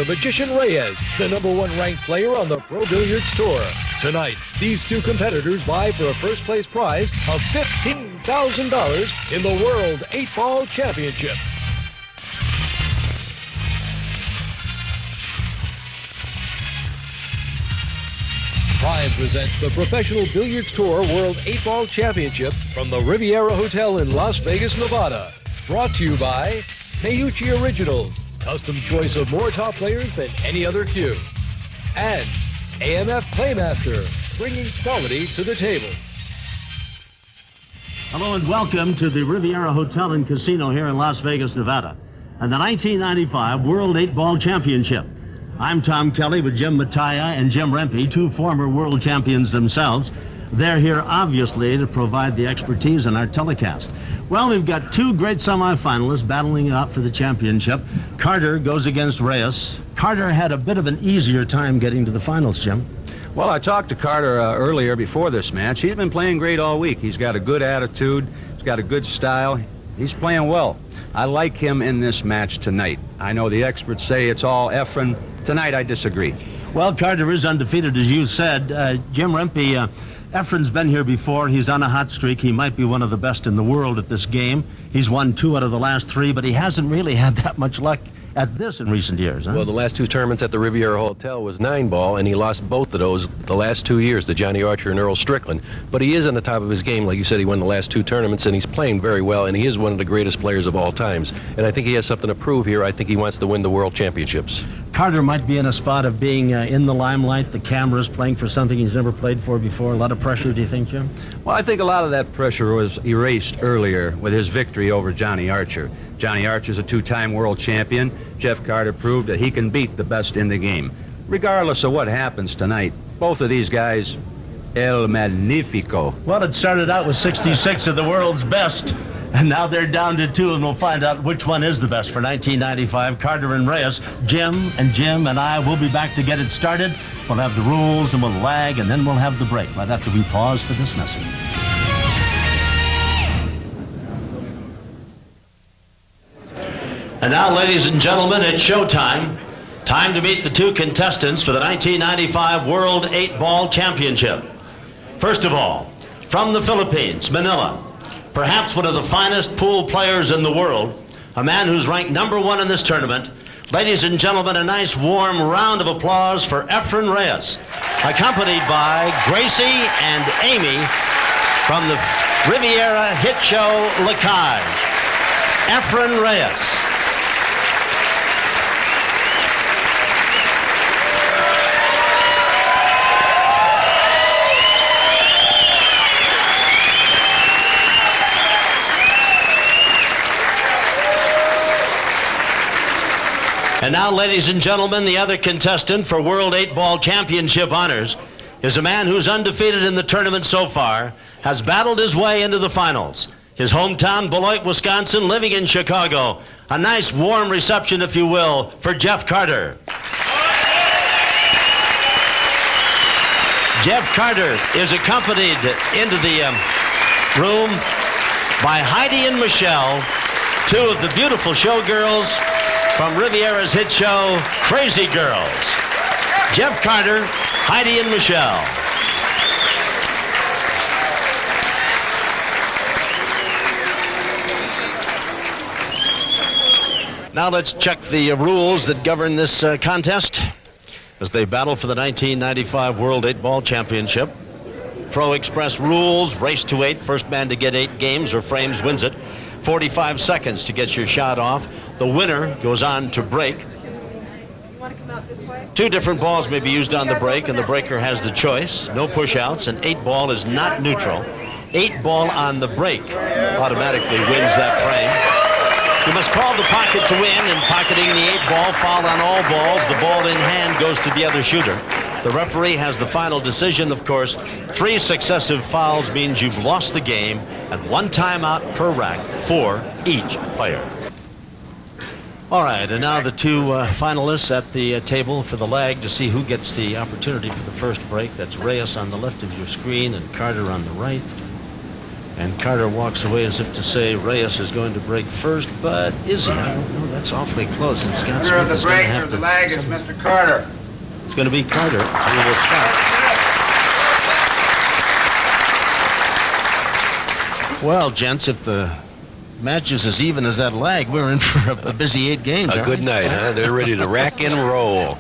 the Magician Reyes, the #1 ranked player on the Pro Billiards Tour. Tonight, these two competitors vie for a first-place prize of $15,000 in the World 8-Ball Championship. Prime presents the Professional Billiards Tour World 8-Ball Championship from the Riviera Hotel in Las Vegas, Nevada. Brought to you by Meucci Originals, custom choice of more top players than any other cue. And AMF Playmaster, bringing quality to the table. Hello and welcome to the Riviera Hotel and Casino here in Las Vegas, Nevada, and the 1995 World 8-Ball Championship. I'm Tom Kelly with Jim Mattia and Jim Rempe, two former world champions themselves. They're here, obviously, to provide the expertise in our telecast. Well, we've got two great semifinalists battling it out for the championship. Carter goes against Reyes. Carter had a bit of an easier time getting to the finals, Jim. Well, I talked to Carter earlier before this match. He's been playing great all week. He's got a good attitude. He's got a good style. He's playing well. I like him in this match tonight. I know the experts say it's all EFREN. Tonight, I disagree. Well, Carter is undefeated, as you said. Jim Rempe, EFREN's been here before. He's on a hot streak. He might be one of the best in the world at this game. He's won 2 out of the last 3, but he hasn't really had that much luck at this in recent years, huh? Well, the last 2 tournaments at the Riviera Hotel was 9-ball, and he lost both of those the last 2 years to Johnny Archer and Earl Strickland. But he is on the top of his game. Like you said, he won the last 2 tournaments, and he's playing very well, and he is one of the greatest players of all times. And I think he has something to prove here. I think he wants to win the World Championships. Carter might be in a spot of being in the limelight, the cameras, playing for something he's never played for before. A lot of pressure, do you think, Jim? Well, I think a lot of that pressure was erased earlier with his victory over Johnny Archer. Johnny Archer's a 2-time world champion. Jeff Carter proved that he can beat the best in the game. Regardless of what happens tonight, both of these guys, El Magnifico. Well, it started out with 66 of the world's best, and now they're down to 2, and we'll find out which one is the best for 1995, Carter and Reyes. Jim and I will be back to get it started. We'll have the rules, and we'll lag, and then we'll have the break right after we pause for this message. And now, ladies and gentlemen, it's showtime. Time to meet the 2 contestants for the 1995 World 8-Ball Championship. First of all, from the Philippines, Manila, perhaps one of the finest pool players in the world, a man who's ranked #1 in this tournament. Ladies and gentlemen, a nice warm round of applause for EFREN Reyes, accompanied by Gracie and Amy from the Riviera hit show La Cage. EFREN Reyes. And now, ladies and gentlemen, the other contestant for World 8-Ball Championship honors is a man who's undefeated in the tournament so far, has battled his way into the finals. His hometown, Beloit, Wisconsin, living in Chicago. A nice warm reception, if you will, for Jeff Carter. Jeff Carter is accompanied into the room by Heidi and Michelle, 2 of the beautiful showgirls from Riviera's hit show, Crazy Girls. Jeff Carter, Heidi and Michelle. Now let's check the rules that govern this contest as they battle for the 1995 World 8-Ball Championship. Pro Express rules, race to 8, first man to get 8 games or frames wins it. 45 seconds to get your shot off. The winner goes on to break. You want to come out this way? 2 different balls may be used on the break, and the breaker has the choice. No push-outs, and 8-ball is not neutral. 8-ball on the break automatically wins that frame. You must call the pocket to win, and pocketing the 8-ball, foul on all balls. The ball in hand goes to the other shooter. The referee has the final decision, of course. 3 successive fouls means you've lost the game, and 1 timeout per rack for each player. All right, and now the 2 finalists at the table for the lag to see who gets the opportunity for the first break. That's Reyes on the left of your screen and Carter on the right. And Carter walks away as if to say Reyes is going to break first, but is he? I don't know. That's awfully close. And Scott Winner of Smith the is going to break have or to. the lag is Mr. Carter. It's going to be Carter who will stop. Well, gents, if the match is as even as that lag, we're in for a busy 8 games. A good night, huh? They're ready to rack and roll.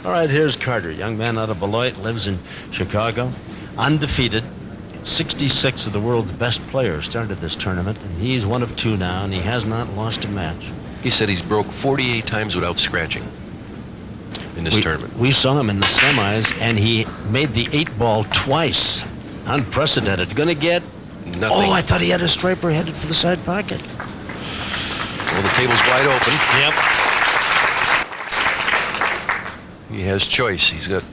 All right, here's Carter, young man out of Beloit, lives in Chicago, undefeated. 66 of the world's best players started this tournament, and he's one of 2 now, and he has not lost a match. He said he's broke 48 times without scratching in this tournament. We saw him in the semis, and he made the 8-ball twice. Unprecedented. Going to get... Nothing. Oh, I thought he had a striper headed for the side pocket. Well, the table's wide open. Yep. He has choice. He's got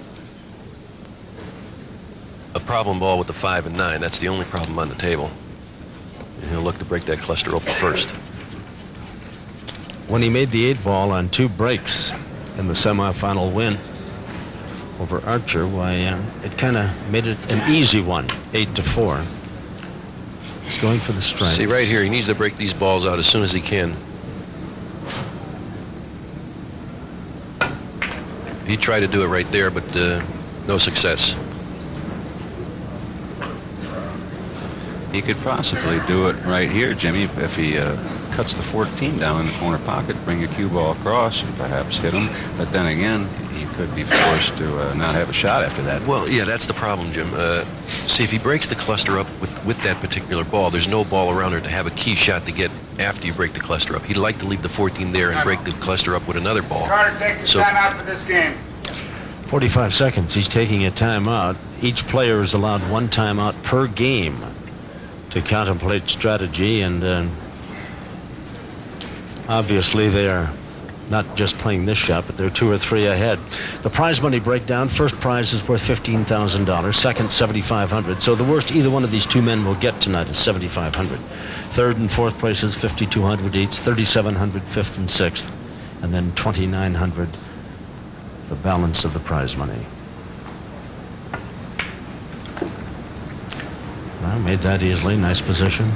a problem ball with the 5 and 9. That's the only problem on the table. And he'll look to break that cluster open first. When he made the 8-ball on 2 breaks in the semifinal win over Archer, why, it kind of made it an easy one, 8-4. He's going for the strike. See, right here, he needs to break these balls out as soon as he can. He tried to do it right there, but no success. He could possibly do it right here, Jimmy, if he cuts the 14 down in the corner pocket, bring a cue ball across, and perhaps hit him. But then again, he could be forced to not have a shot after that. Well, yeah, that's the problem, Jim. See, if he breaks the cluster up with that particular ball, there's no ball around there to have a key shot to get after you break the cluster up. He'd like to leave the 14 there and break the cluster up with another ball. Carter takes a timeout for this game. 45 seconds. He's taking a timeout. Each player is allowed 1 timeout per game to contemplate strategy, and obviously they are not just playing this shot, but they're 2 or 3 ahead. The prize money breakdown: first prize is worth $15,000, second $7,500. So the worst either one of these 2 men will get tonight is $7,500. Third and fourth places $5,200 each, $3,700 fifth and sixth, and then $2,900 the balance of the prize money. Well, made that easily. Nice position.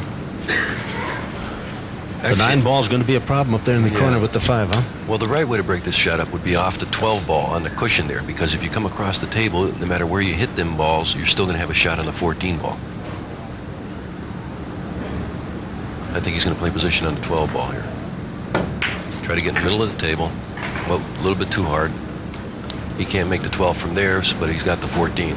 The 9-ball is going to be a problem up there in the corner with the 5, huh? Well, the right way to break this shot up would be off the 12 ball on the cushion there, because if you come across the table, no matter where you hit them balls, you're still going to have a shot on the 14 ball. I think he's going to play position on the 12 ball here. Try to get in the middle of the table. Well, a little bit too hard. He can't make the 12 from there, but he's got the 14.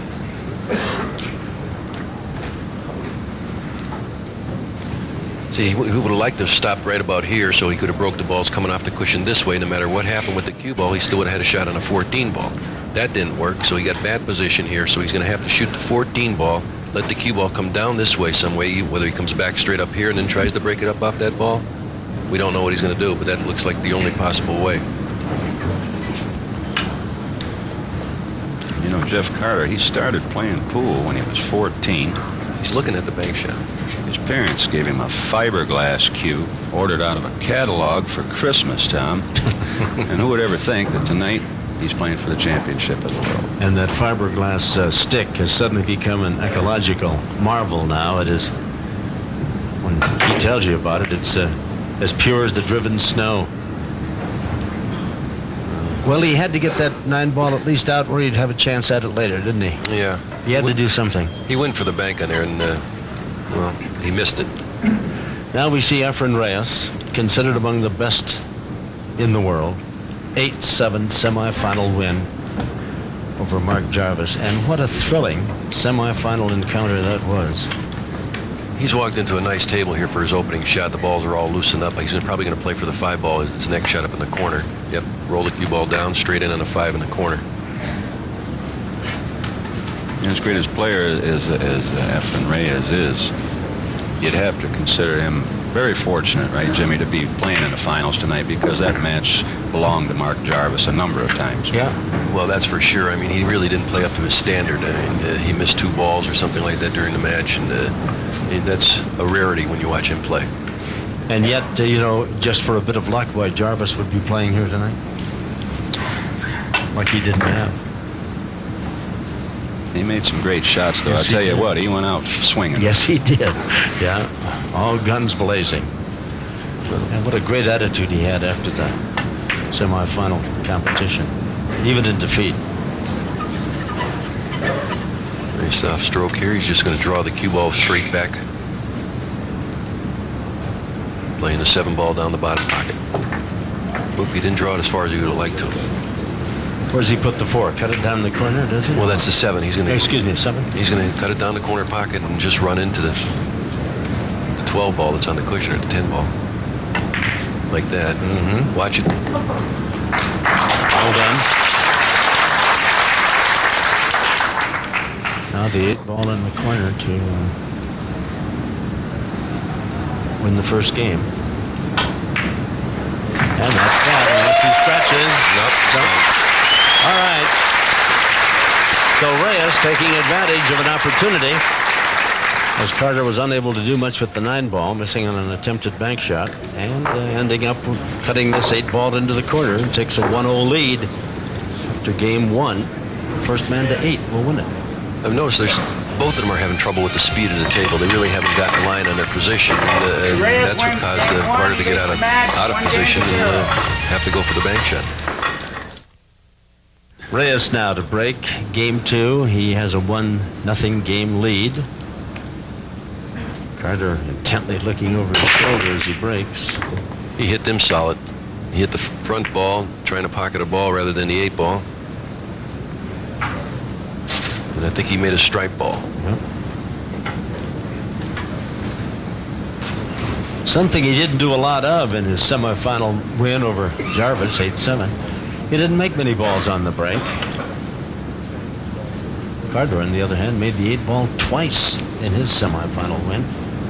See, he would have liked to have stopped right about here so he could have broke the balls coming off the cushion this way. No matter what happened with the cue ball, he still would have had a shot on a 14 ball. That didn't work, so he got bad position here, so he's going to have to shoot the 14 ball, let the cue ball come down this way some way, whether he comes back straight up here and then tries to break it up off that ball. We don't know what he's going to do, but that looks like the only possible way. You know, Jeff Carter, he started playing pool when he was 14. He's looking at the bank shot. His parents gave him a fiberglass cue, ordered out of a catalog for Christmas, Tom. And who would ever think that tonight he's playing for the championship of the world? And that fiberglass stick has suddenly become an ecological marvel now. It is, when he tells you about it, it's as pure as the driven snow. Well, he had to get that 9-ball at least out where he'd have a chance at it later, didn't he? Yeah. He had to do something. He went for the bank on there, and, well, he missed it. Now we see EFREN Reyes, considered among the best in the world. 8-7 semifinal win over Mark Jarvis. And what a thrilling semifinal encounter that was. He's walked into a nice table here for his opening shot. The balls are all loosened up. He's probably going to play for the 5 ball. His next shot up in the corner. Yep, roll the cue ball down, straight in on the 5 in the corner. And as great as player as EFREN Reyes is, you'd have to consider him very fortunate, right, Jimmy, to be playing in the finals tonight, because that match belonged to Mark Jarvis a number of times. Yeah. Well, that's for sure. I mean, he really didn't play up to his standard. I mean, he missed 2 balls or something like that during the match, and that's a rarity when you watch him play. And yet, you know, just for a bit of luck, why Jarvis would be playing here tonight, like he didn't have. He made some great shots, though. Yes, I'll tell he you did. what, he went out swinging. Yes, he did. Yeah, all guns blazing. And what a great attitude he had after the semifinal competition, even in defeat. Nice off stroke here. He's just going to draw the cue ball straight back. Playing the 7-ball down the bottom pocket. Oop, he didn't draw it as far as he would have liked to. Where's he put the 4? Cut it down the corner, does he? Well, that's the 7. He's going to. Excuse me, 7. He's going to cut it down the corner pocket and just run into the 12 ball that's on the cushion, or the 10 ball. Like that. Watch it. Well done. Now the 8 ball in the corner to win the first game. And that's that, unless he stretches. Nope. All right. So Reyes taking advantage of an opportunity, as Carter was unable to do much with the 9 ball, missing on an attempted bank shot, and ending up cutting this 8 ball into the corner, and takes a 1-0 lead after game 1. First man to 8 will win it. I've noticed both of them are having trouble with the speed of the table. They really haven't gotten line on their position. And that's what caused Carter to get out of position and have to go for the bank shot. Reyes now to break game 2. He has a 1-0 game lead. Carter intently looking over his shoulder as he breaks. He hit them solid. He hit the front ball, trying to pocket a ball rather than the 8 ball. And I think he made a stripe ball. Yep. Something he didn't do a lot of in his semifinal win over Jarvis, 8-7. He didn't make many balls on the break. Carter, on the other hand, made the 8 ball twice in his semifinal win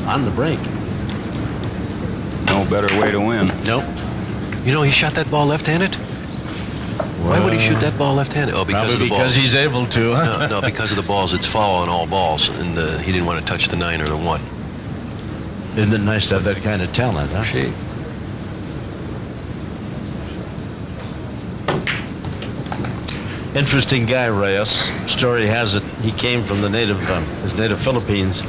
on the break. No better way to win. Nope. You know, he shot that ball left-handed? Why would he shoot that ball left-handed? Oh, because of the balls. Because he's able to, huh? No, because of the balls. It's foul on all balls, and he didn't want to touch the 9 or the 1. Isn't it nice to have that kind of talent, huh? Gee. Interesting guy, Reyes. Story has it he came from the his native Philippines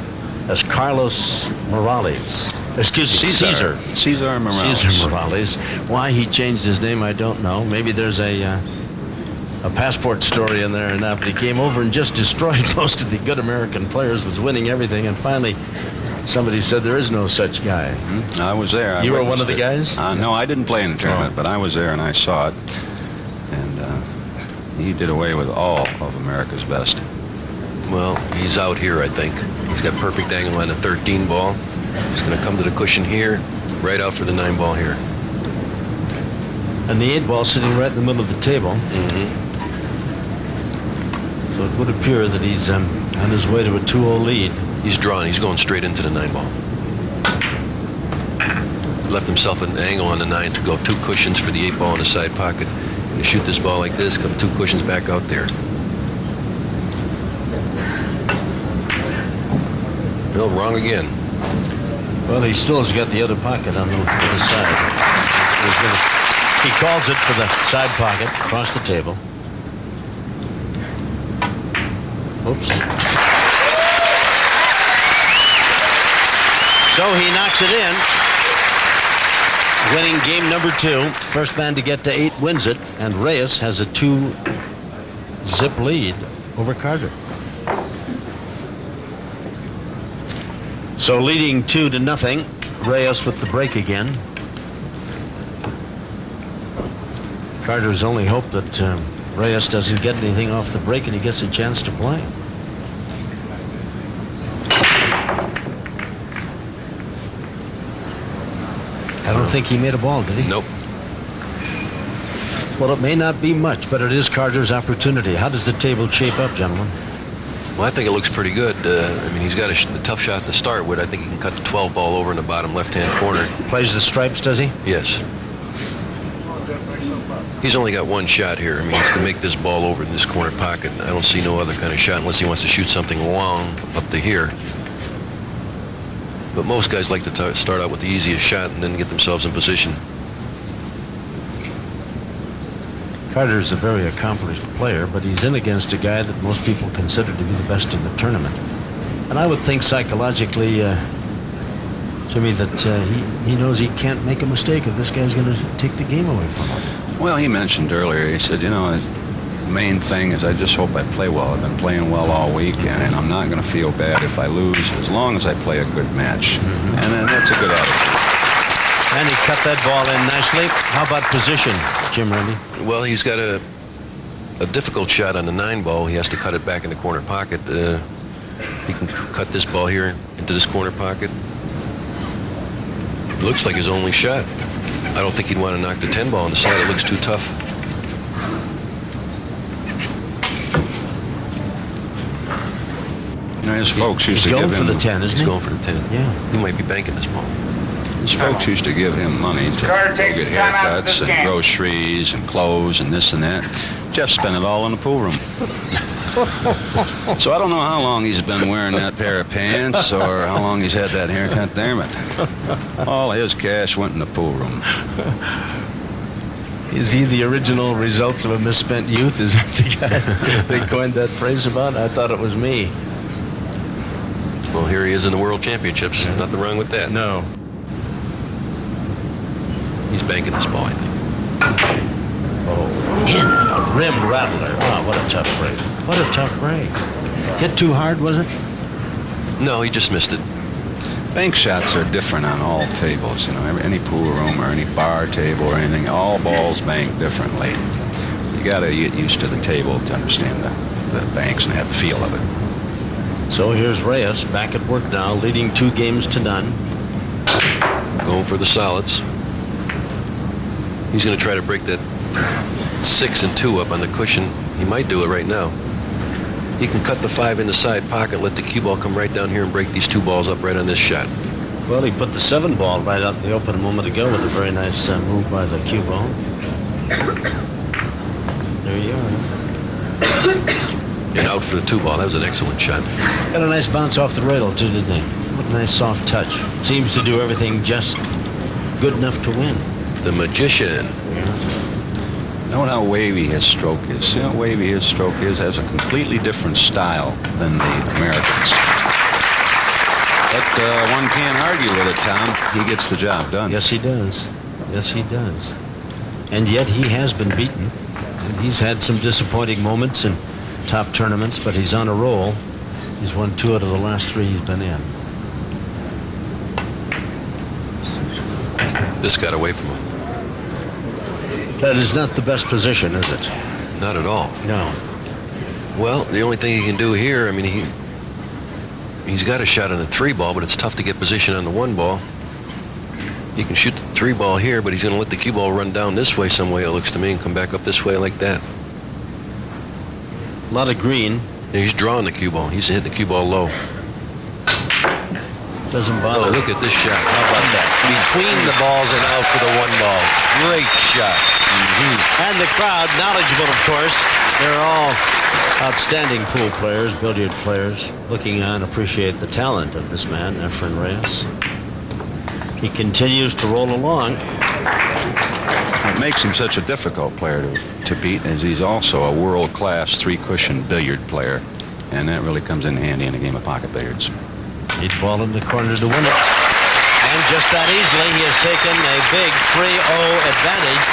as Carlos Morales. Excuse me, Cesar. Cesar Morales. Cesar Morales. Why he changed his name, I don't know. Maybe there's a passport story in there and that, but he came over and just destroyed most of the good American players, was winning everything, and finally somebody said there is no such guy. I was there. You were one of the guys? No, I didn't play in the tournament, but I was there and I saw it. And he did away with all of America's best. Well, he's out here, I think. He's got perfect angle on the 13 ball. He's going to come to the cushion here, right out for the 9 ball here. And the 8 ball sitting right in the middle of the table. So it would appear that he's on his way to a 2-0 lead. He's drawn. He's going straight into the 9 ball. Left himself an angle on the 9 to go 2 cushions for the 8 ball in the side pocket. And to shoot this ball like this, come 2 cushions back out there. No, wrong again. Well, he still has got the other pocket on the other side. He calls it for the side pocket across the table. Oops. So he knocks it in, winning game number 2. First man to get to 8 wins it, and Reyes has a 2-zip lead over Carter. So leading 2-0, Reyes with the break again. Carter's only hope that Reyes doesn't get anything off the break and he gets a chance to play. I don't think he made a ball, did he? Nope. Well, it may not be much, but it is Carter's opportunity. How does the table shape up, gentlemen? Well, I think it looks pretty good. I mean, he's got a tough shot to start with. I think he can cut the 12 ball over in the bottom left-hand corner. Plays the stripes, does he? Yes. He's only got 1 shot here. I mean, he's going to make this ball over in this corner pocket. I don't see no other kind of shot unless he wants to shoot something long up to here. But most guys like to start out with the easiest shot and then get themselves in position. Carter's a very accomplished player, but he's in against a guy that most people consider to be the best in the tournament. And I would think psychologically, Jimmy, that he knows he can't make a mistake if this guy's going to take the game away from him. Well, he mentioned earlier, he said, you know, the main thing is I just hope I play well. I've been playing well all week, and I'm not going to feel bad if I lose as long as I play a good match. And then that's a good attitude. And he cut that ball in nicely. How about position, Jim Randy? Well, he's got a difficult shot on the 9 ball. He has to cut it back in the corner pocket. He can cut this ball here into this corner pocket. It looks like his only shot. I don't think he'd want to knock the 10 ball on the side. It looks too tough. You know, his folks used to He's give going him... for the 10, isn't he? He's going for the 10. Yeah. He might be banking this ball. His folks used to give him money to Carter go takes get the time out of haircuts this and game. groceries and clothes and this and that. Jeff spent it all in the pool room. So I don't know how long he's been wearing that pair of pants or how long he's had that haircut there, but all his cash went in the pool room. Is he the original results of a misspent youth? Is that the guy they coined that phrase about? I thought it was me. Well, here he is in the World Championships. Nothing wrong with that. No. He's banking this ball, I think. Oh, in a rim rattler. Oh, what a tough break. What a tough break. Hit too hard, was it? No, he just missed it. Bank shots are different on all tables, you know, any pool room or any bar table or anything, all balls bank differently. You got to get used to the table to understand the banks and have the feel of it. So here's Reyes back at work now, leading 2 games to none. Going for the solids. He's going to try to break that 6 and 2 up on the cushion. He might do it right now. He can cut the 5 in the side pocket, let the cue ball come right down here and break these 2 balls up right on this shot. Well, he put the 7 ball right out in the open a moment ago with a very nice move by the cue ball. There you are. And out for the 2 ball. That was an excellent shot. Got a nice bounce off the rail, too, didn't he? What a nice soft touch. Seems to do everything just good enough to win. The magician. Note how wavy his stroke is. See how wavy his stroke is? Has a completely different style than the Americans. But one can't argue with it, Tom. He gets the job done. Yes, he does. Yes, he does. And yet he has been beaten. And he's had some disappointing moments in top tournaments, but he's on a roll. He's won 2 out of the last 3 he's been in. This got away from him. That is not the best position, is it? Not at all. No. Well, the only thing he can do here, I mean, he's got a shot on the 3 ball, but it's tough to get position on the 1 ball. He can shoot the 3 ball here, but he's going to let the cue ball run down this way some way, it looks to me, and come back up this way like that. A lot of green. And he's drawing the cue ball. He's hitting the cue ball low. Doesn't bother. Oh, look at this shot. How about that? Between the balls and out for the 1 ball. Great shot. And the crowd, knowledgeable, of course. They're all outstanding pool players, billiard players. Looking on, appreciate the talent of this man, EFREN Reyes. He continues to roll along. What makes him such a difficult player to beat is he's also a world-class 3-cushion billiard player. And that really comes in handy in a game of pocket billiards. He'd ball in the corner to win it. And just that easily, he has taken a big 3-0 advantage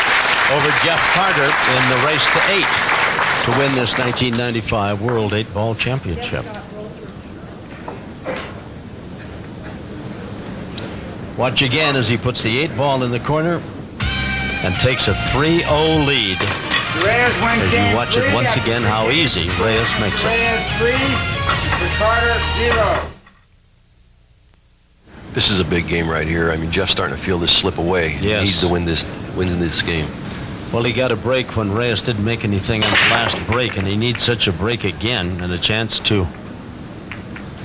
over Jeff Carter in the race to 8 to win this 1995 World 8-Ball Championship. Watch again as he puts the 8 ball in the corner and takes a 3-0 lead. Reyes wins As game you watch it 3 once and again, how easy Reyes makes it. Reyes 3, for Carter 0. This is a big game right here. I mean, Jeff's starting to feel this slip away. Yes. He needs to win this game. Well, he got a break when Reyes didn't make anything on the last break, and he needs such a break again and a chance to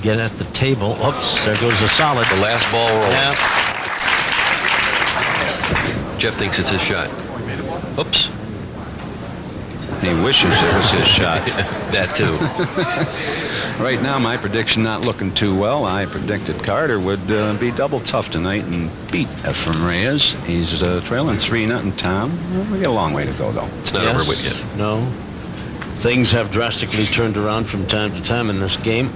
get at the table. Oops, there goes a solid. The last ball roll. Yeah. Jeff thinks it's his shot. Oops. He wishes it was his shot. That too. Right now, my prediction not looking too well. I predicted Carter would be double tough tonight and beat EFREN Reyes. He's trailing 3-0, Tom. We got a long way to go, though. It's not over with yet. No. Things have drastically turned around from time to time in this game.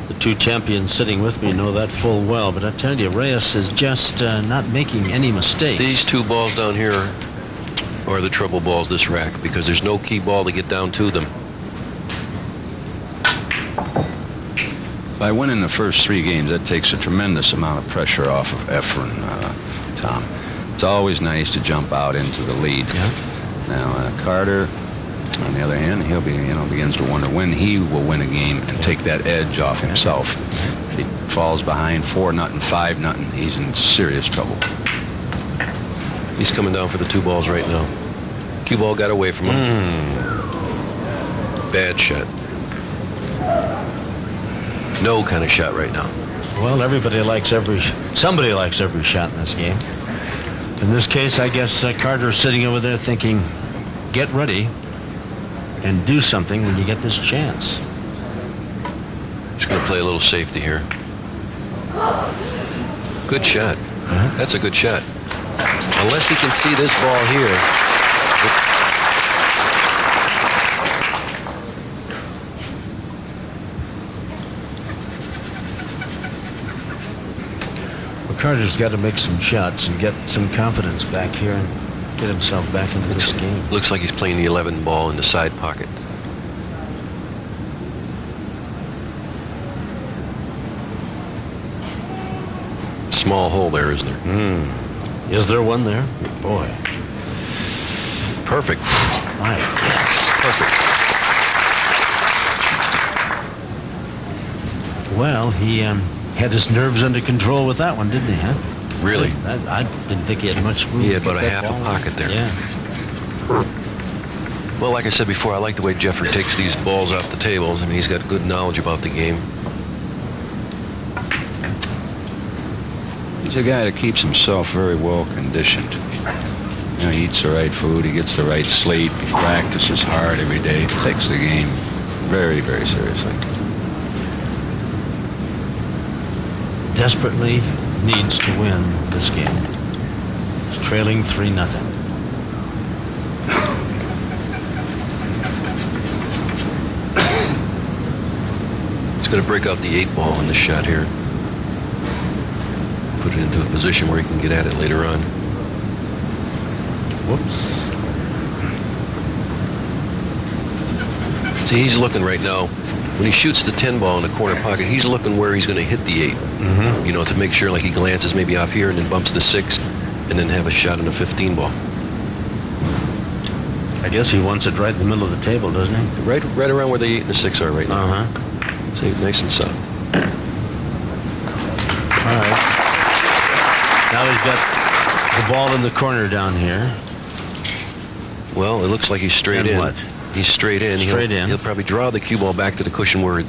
The two champions sitting with me know that full well, but I tell you, Reyes is just not making any mistakes. These two balls down here are the trouble balls this rack, because there's no key ball to get down to them. By winning the first 3 games, that takes a tremendous amount of pressure off of EFREN, Tom. It's always nice to jump out into the lead. Yeah. Now, Carter, on the other hand, he'll be, begins to wonder when he will win a game and take that edge off himself. If he falls behind 4-0, 5-0, he's in serious trouble. He's coming down for the 2 balls right now. Cue ball got away from him. Bad shot. No kind of shot right now. Well, somebody likes every shot in this game. In this case, I guess Carter's sitting over there thinking, get ready and do something when you get this chance. Just going to play a little safety here. Good shot. That's a good shot. Unless he can see this ball here. Well, Carter's got to make some shots and get some confidence back here and get himself back into this game. Looks like he's playing the 11 ball in the side pocket. Small hole there, isn't there? Is there one there? Boy. Perfect. My goodness. Perfect. Well, he had his nerves under control with that one, didn't he, huh? Really? I didn't think he had much room. He had to about get a that half a ball. pocket there. Yeah. Well, like I said before, I like the way Jeffrey takes these balls off the tables. I mean, he's got good knowledge about the game. He's a guy that keeps himself very well conditioned. He eats the right food, he gets the right sleep, he practices hard every day, takes the game very, very seriously. Desperately needs to win this game. He's trailing 3-0. He's going to break out the 8 ball in this shot here. Put it into a position where he can get at it later on. Whoops. See, he's looking right now. When he shoots the 10 ball in the corner pocket, he's looking where he's going to hit the 8. You know, to make sure like he glances maybe off here and then bumps the 6 and then have a shot in the 15 ball. I guess he wants it right in the middle of the table, doesn't he? Right around where the 8 and the 6 are right now. See, nice and soft. All right. Now he's got the ball in the corner down here. Well, it looks like he's straight And in. what? He's straight in. He'll probably draw the cue ball back to the cushion where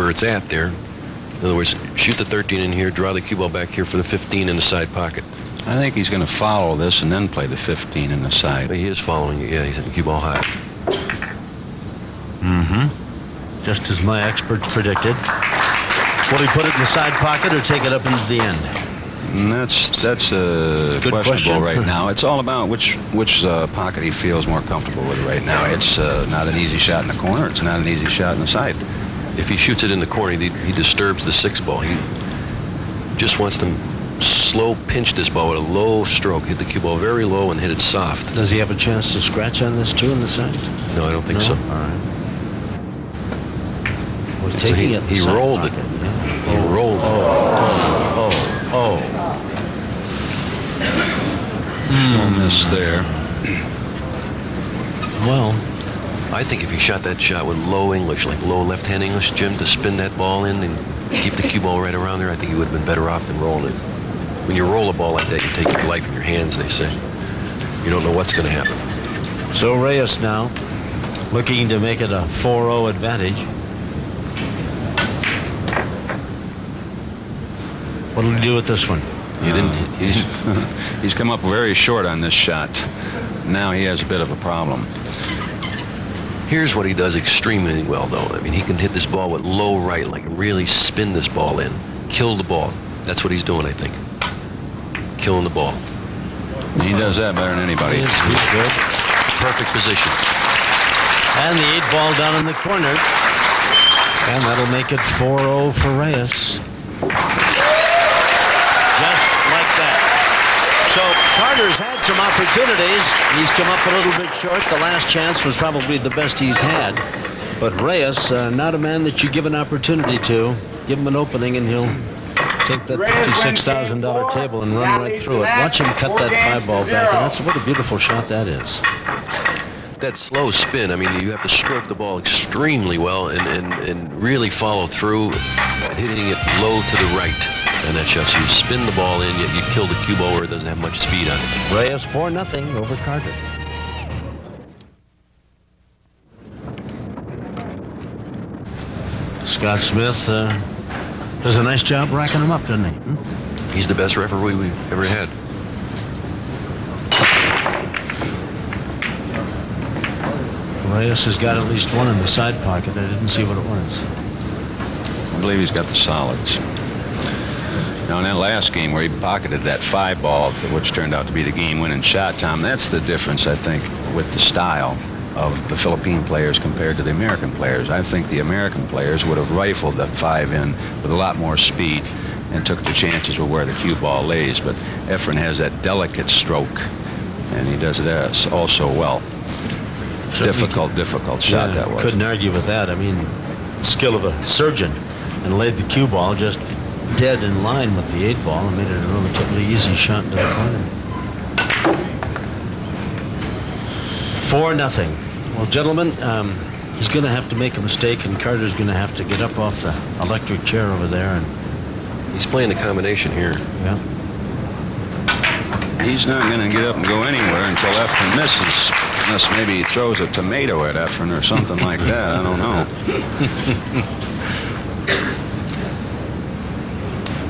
it's at there. In other words, shoot the 13 in here, draw the cue ball back here for the 15 in the side pocket. I think he's going to follow this and then play the 15 in the side. But he is following it. Yeah, he's hitting the cue ball high. Just as my experts predicted. Will he put it in the side pocket or take it up into the end? And that's Good questionable question. right now. It's all about which pocket he feels more comfortable with right now. It's not an easy shot in the corner. It's not an easy shot in the side. If he shoots it in the corner, he disturbs the 6 ball. He just wants to slow pinch this ball with a low stroke, hit the cue ball very low and hit it soft. Does he have a chance to scratch on this too in the side? No, I don't think so. All right. Was So taking he it. in the he side rolled it. pocket, yeah. He rolled it. No miss there. Well, I think if he shot that shot with low English, like low left-hand English, Jim, to spin that ball in and keep the cue ball right around there, I think he would have been better off than rolling it. When you roll a ball like that, you take your life in your hands, they say. You don't know what's going to happen. so Reyes now looking to make it a 4-0 advantage. What'll he do with this one? He's come up very short on this shot. Now he has a bit of a problem. Here's what he does extremely well, though. I mean, he can hit this ball with low right, like really spin this ball in, kill the ball. That's what he's doing, I think. Killing the ball. He does that better than anybody. He's good. Perfect position. And the 8 ball down in the corner. And that'll make it 4-0 for Reyes. Just like that. So Carter's had some opportunities. He's come up a little bit short. The last chance was probably the best he's had. But Reyes, not a man that you give an opportunity to. Give him an opening and he'll take that $56,000 table and run right through it. Watch him cut that 5 ball back. And that's what a beautiful shot that is. That slow spin, I mean, you have to stroke the ball extremely well and really follow through and hitting it low to the right. And that's just, you spin the ball in, yet you kill the cue ball where it doesn't have much speed on it. Reyes 4-0 over Carter. Scott Smith does a nice job racking him up, doesn't he? He's the best referee we've ever had. Reyes has got at least one in the side pocket. I didn't see what it was. I believe he's got the solids. Now, in that last game where he pocketed that 5 ball, which turned out to be the game-winning shot, Tom, that's the difference, I think, with the style of the Philippine players compared to the American players. I think the American players would have rifled that 5 in with a lot more speed and took their chances with where the cue ball lays. But EFREN has that delicate stroke, and he does it also well. Difficult shot that was. Couldn't argue with that. I mean, skill of a surgeon, and laid the cue ball just dead in line with the 8 ball and made it a relatively easy shot into the corner. 4-0. Well, gentlemen, he's going to have to make a mistake, and Carter's going to have to get up off the electric chair over there. And he's playing the combination here. yeah, He's not going to get up and go anywhere until EFREN misses. Unless maybe he throws a tomato at EFREN or something like that. I don't know.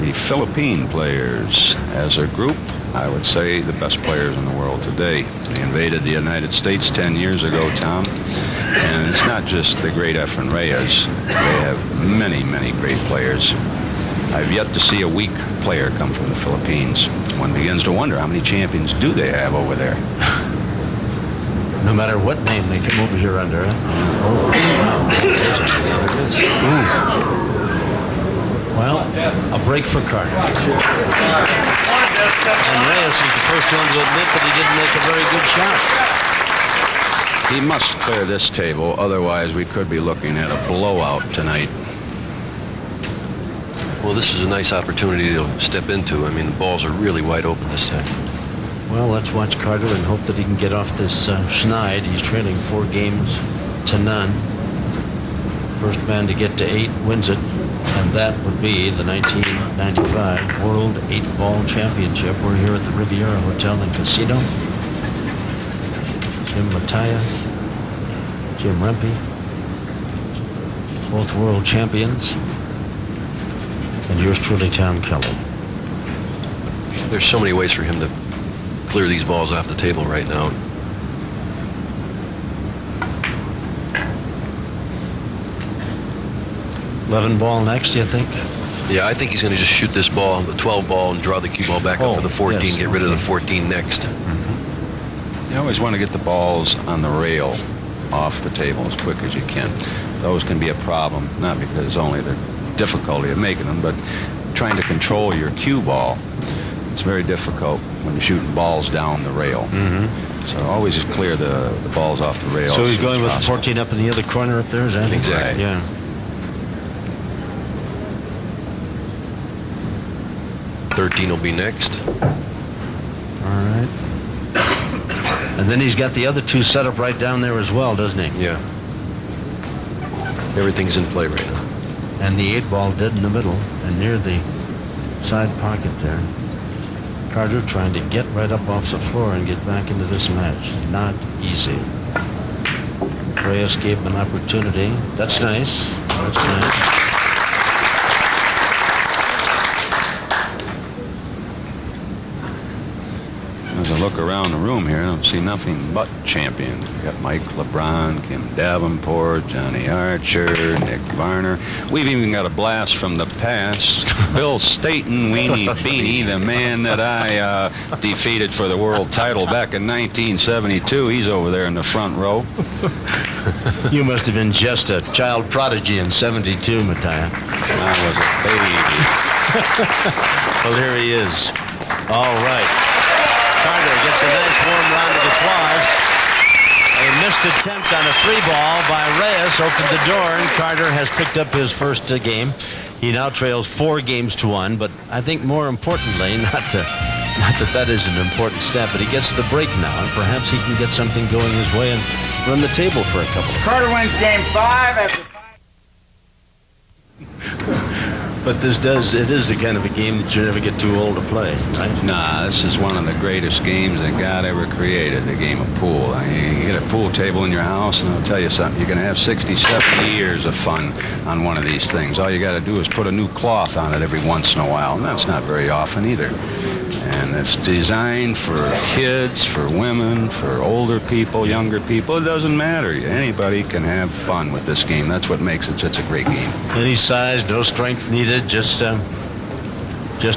The Philippine players, as a group, I would say the best players in the world today. They invaded the United States 10 years ago, Tom. And it's not just the great EFREN Reyes. They have many, many great players. I've yet to see a weak player come from the Philippines. One begins to wonder how many champions do they have over there. no matter what name they come over here under. Oh, wow. There it is. Ooh. Well, a break for Carter. And Reyes is the first one to admit that he didn't make a very good shot. He must clear this table, otherwise we could be looking at a blowout tonight. Well, this is a nice opportunity to step into. I mean, the balls are really wide open this time. Well, let's watch Carter and hope that he can get off this schneid. He's trailing 4 games to none. First man to get to 8 wins it, and that would be the 1995 World 8-Ball Championship. We're here at the Riviera Hotel and Casino. Jim Mattia, Jim Rempe, both world champions, and yours truly, Tom Kelly. There's so many ways for him to clear these balls off the table right now. $11 ball next, you think? Yeah, I think he's going to just shoot this ball, the 12 ball, and draw the cue ball back up for the 14, yes, get rid of the 14 next. You always want to get the balls on the rail off the table as quick as you can. Those can be a problem, not because only the difficulty of making them, but trying to control your cue ball. It's very difficult when you're shooting balls down the rail. So always just clear the balls off the rail. So he's going with the 14 up in the other corner up there, is that Exactly. Yeah. $13 will be next. All right. And then he's got the other 2 set up right down there as well, doesn't he? Yeah. Everything's in play right now. And the 8-ball dead in the middle and near the side pocket there. Carter trying to get right up off the floor and get back into this match. Not easy. Reyes gave him an opportunity. That's nice. That's nice. There's a look around the room here, I don't see nothing but champions. We got Mike LeBron, Kim Davenport, Johnny Archer, Nick Varner. We've even got a blast from the past. Bill Staten, Weenie Beanie, the man that I defeated for the world title back in 1972. He's over there in the front row. You must have been just a child prodigy in '72, Mattia. I was a baby. Well, here he is. All right. Carter gets a nice warm round of applause. A missed attempt on a free ball by Reyes opened the door, and Carter has picked up his first game. He now trails 4 games to 1, but I think more importantly, not that is an important step, but he gets the break now, and perhaps he can get something going his way and run the table for a couple of Carter wins game 5 after 5. But it is the kind of a game that you never get too old to play, right? Nah, this is one of the greatest games that God ever created, the game of pool. I mean, you get a pool table in your house, and I'll tell you something, you're going to have 60, 70 years of fun on one of these things. All you got to do is put a new cloth on it every once in a while, and that's not very often either. And it's designed for kids, for women, for older people, younger people. It doesn't matter. Anybody can have fun with this game. That's what makes it such a great game. Any size, no strength needed. Just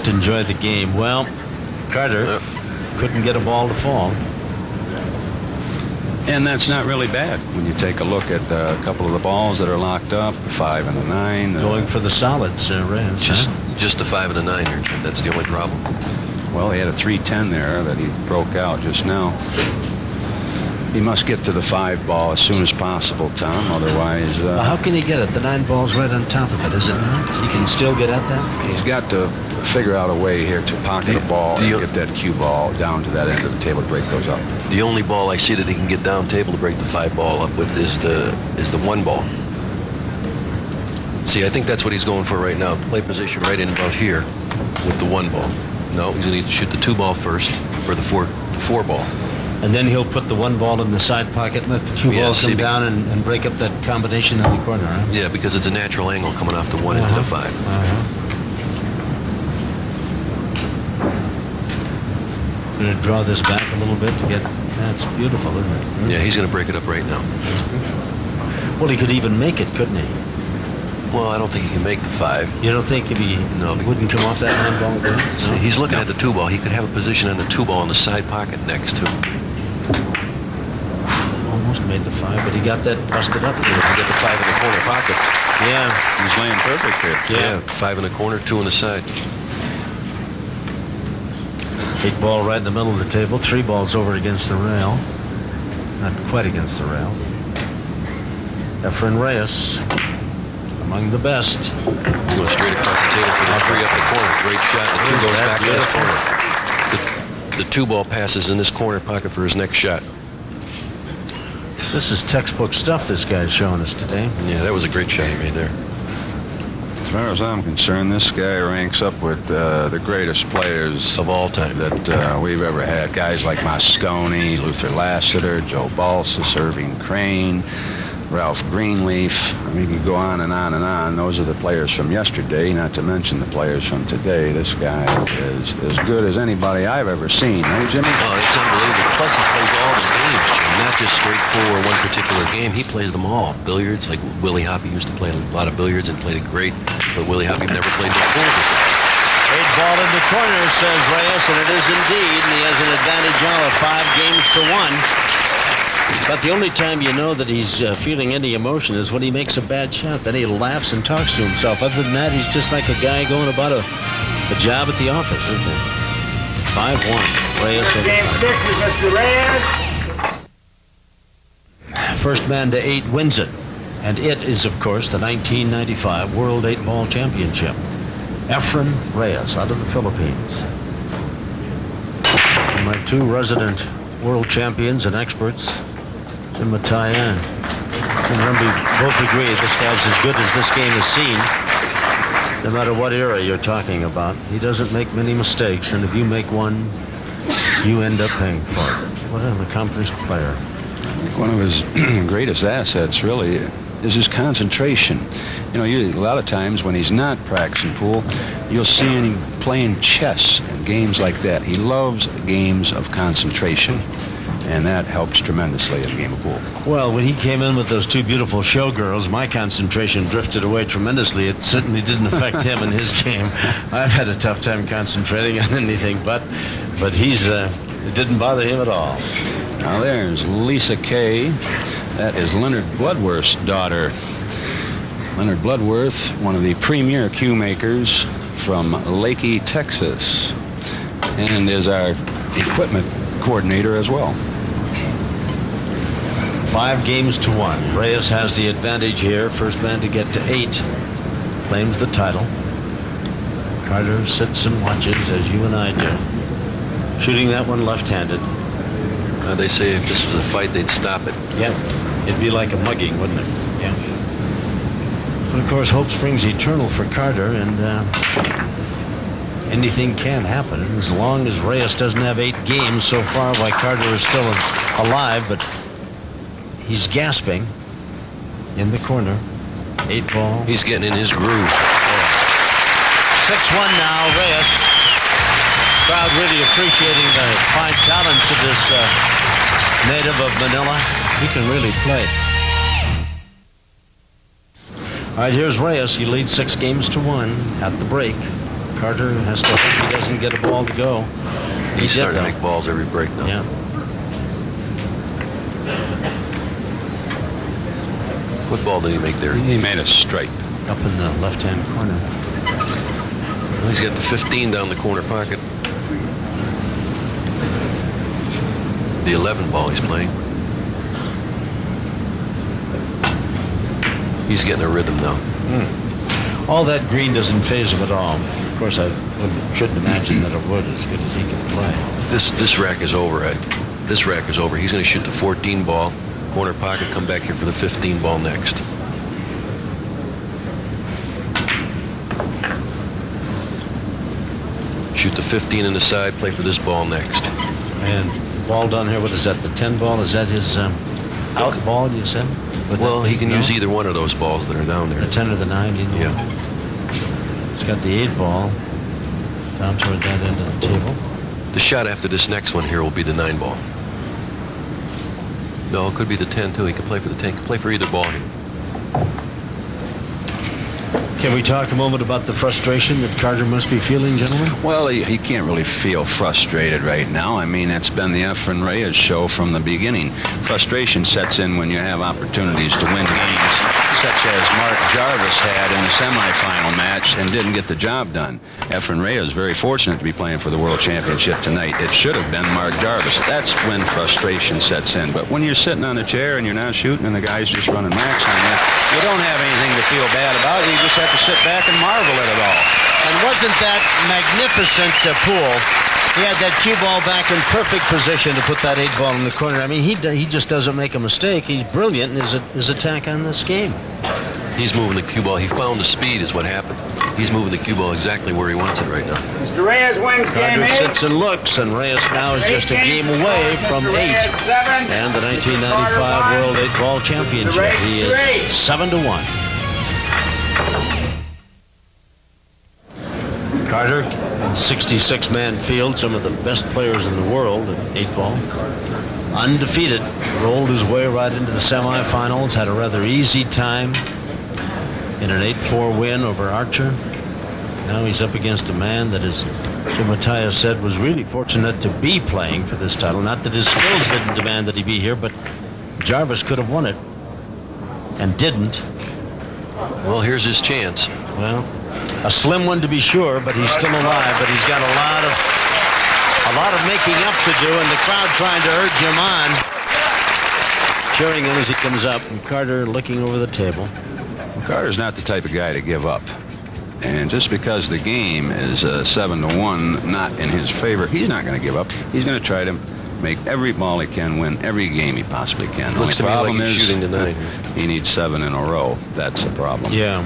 enjoy the game. Well, Carter couldn't get a ball to fall. And that's not really bad when you take a look at a couple of the balls that are locked up, the 5 and the 9. Going for the solids, Reyes. Just the 5 and a 9 here, Jim. That's the only problem. Well, he had a 3-10 there that he broke out just now. He must get to the 5 ball as soon as possible, Tom. Otherwise, how can he get it? The 9 ball's right on top of it, is it not? He can still get at that? He's got to figure out a way here to pocket a ball and get that cue ball down to that end of the table to break those up. The only ball I see that he can get down table to break the 5 ball up with is the 1 ball. See, I think that's what he's going for right now. Play position right in about here with the 1 ball. No, he's going to shoot the 2 ball first for the 4 ball. And then he'll put the 1 ball in the side pocket and let the 2 balls come down and break up that combination in the corner, huh? Yeah, because it's a natural angle coming off the 1 into the 5. Going to draw this back a little bit to get... That's beautiful, isn't it? Yeah, he's going to break it up right now. Well, he could even make it, couldn't he? Well, I don't think he can make the 5. You don't think if he wouldn't come off that 9 ball? No? He's looking at the 2 ball. He could have a position on the 2 ball in the side pocket next to him. Almost made the 5, but he got that busted up. He got the 5 in the corner pocket. Yeah. He's laying perfect here. Yeah, 5 in the corner, 2 on the side. 8 ball right in the middle of the table. 3 balls over against the rail. Not quite against the rail. EFREN Reyes, among the best. He's going straight across the table for the 3 up the corner. Great shot. The 2 goes back to the corner. The 2 ball passes in this corner pocket for his next shot. This is textbook stuff this guy's showing us today. Yeah, that was a great shot he made there. As far as I'm concerned, this guy ranks up with the greatest players of all time that we've ever had. Guys like Moscone, Luther Lassiter, Joe Balsas, Irving Crane, Ralph Greenleaf. I mean, you could go on and on and on. Those are the players from yesterday, not to mention the players from today. This guy is as good as anybody I've ever seen, right, Jimmy? Oh, it's unbelievable. Plus, he plays all the games, Jim. Not just straight pool or one particular game. He plays them all. Billiards, like Willie Hoppe used to play a lot of billiards and played it great. But Willie Hoppe never played the pool before. 8 ball in the corner, says Reyes, and it is indeed. And he has an advantage now of 5 games to 1. But the only time you know that he's feeling any emotion is when he makes a bad shot. Then he laughs and talks to himself. Other than that, he's just like a guy going about a job at the office, isn't he? 5-1. Reyes. Game 6 is Mr. Reyes. First man to 8 wins it. And it is, of course, the 1995 World 8-Ball Championship. EFREN Reyes out of the Philippines. And my 2 resident world champions and experts, Jim Mattia and Rumby, both agree this guy's as good as this game has seen. No matter what era you're talking about, he doesn't make many mistakes, and if you make one, you end up paying for it. What an accomplished player. One of his greatest assets, really, is his concentration. You know, a lot of times when he's not practicing pool, you'll see him playing chess and games like that. He loves games of concentration, and that helps tremendously in a game of pool. Well, when he came in with those two beautiful showgirls, my concentration drifted away tremendously. It certainly didn't affect him in his game. I've had a tough time concentrating on anything, but he's it didn't bother him at all. Now there's Lisa Kay. That is Leonard Bloodworth's daughter. Leonard Bloodworth, one of the premier cue makers from Leakey, Texas, and is our equipment coordinator as well. 5 games to 1. Reyes has the advantage here. First man to get to 8 claims the title. Carter sits and watches, as you and I do. Shooting that one left-handed. They say if this was a fight, they'd stop it. Yeah, it'd be like a mugging, wouldn't it? Yeah. But of course, hope springs eternal for Carter, and anything can happen. As long as Reyes doesn't have 8 games so far, why Carter is still alive, but he's gasping in the corner. 8 ball. He's getting in his groove. 6-1 now, Reyes. Crowd really appreciating the fine talents of this native of Manila. He can really play. All right, here's Reyes. He leads 6 games to 1 at the break. Carter has to hope he doesn't get a ball to go. He's starting to make balls every break now. Yeah. What ball did he make there? He made a straight. Up in the left-hand corner. Well, he's got the 15 down the corner pocket. The 11 ball he's playing. He's getting a rhythm now. All that green doesn't phase him at all. Of course, I shouldn't imagine that it would, as good as he can play. This rack is over. This rack is over. He's going to shoot the 14 ball, corner pocket, come back here for the 15 ball next. Shoot the 15 in the side, play for this ball next. And ball down here, what is that, the 10 ball? Is that his out ball, you said? Well, he can use either one of those balls that are down there. The 10 or the 9, you know? Yeah. He's got the 8 ball down toward that end of the table. The shot after this next one here will be the 9 ball. No, it could be the 10 too. He can play for the 10. He can play for either ball here. Can we talk a moment about the frustration that Carter must be feeling, gentlemen? Well, he can't really feel frustrated right now. I mean, it's been the EFREN Reyes show from the beginning. Frustration sets in when you have opportunities to win games, such as Mark Jarvis had in the semifinal match and didn't get the job done. EFREN Reyes is very fortunate to be playing for the World Championship tonight. It should have been Mark Jarvis. That's when frustration sets in. But when you're sitting on a chair and you're not shooting and the guy's just running max on you don't have anything to feel bad about. You just have to sit back and marvel at it all. And wasn't that magnificent pool? He had that cue ball back in perfect position to put that 8 ball in the corner. I mean, he just doesn't make a mistake. He's brilliant in his attack on this game. He's moving the cue ball. He found the speed is what happened. He's moving the cue ball exactly where he wants it right now. Mr. Reyes wins game Carter 8. sits and looks, and Reyes now is just a game away from 8 and the 1995 World 8-Ball Championship. He is 7-1. Carter, 66-man field, some of the best players in the world at 8-ball. Undefeated, rolled his way right into the semifinals, had a rather easy time in an 8-4 win over Archer. Now he's up against a man that, as Jim Matthias said, was really fortunate to be playing for this title. Not that his skills didn't demand that he be here, but Jarvis could have won it and didn't. Well, here's his chance. Well, a slim one to be sure, but he's still alive. But he's got a lot of making up to do, and the crowd trying to urge him on, cheering him as he comes up, and Carter looking over the table. Well, Carter's not the type of guy to give up. And just because the game is 7-1, not in his favor, he's not going to give up. He's going to try to make every ball he can, win every game he possibly can. Looks to me like he's shooting tonight. He needs 7 in a row. That's the problem. Yeah.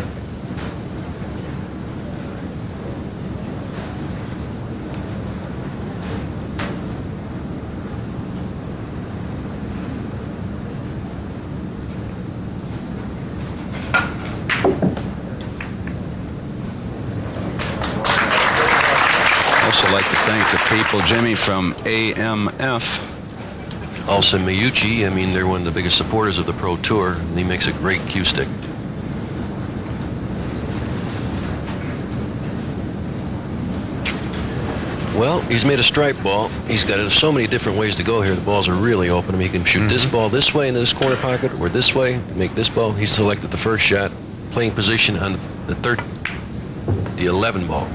also like to thank the people, Jimmy, from AMF. Also, Miyuchi, I mean, they're one of the biggest supporters of the Pro Tour, and he makes a great cue stick. Well, he's made a stripe ball. He's got so many different ways to go here. The balls are really open. I mean, he can shoot this ball this way into this corner pocket, or this way, make this ball. He selected the first shot, playing position on the 11 ball.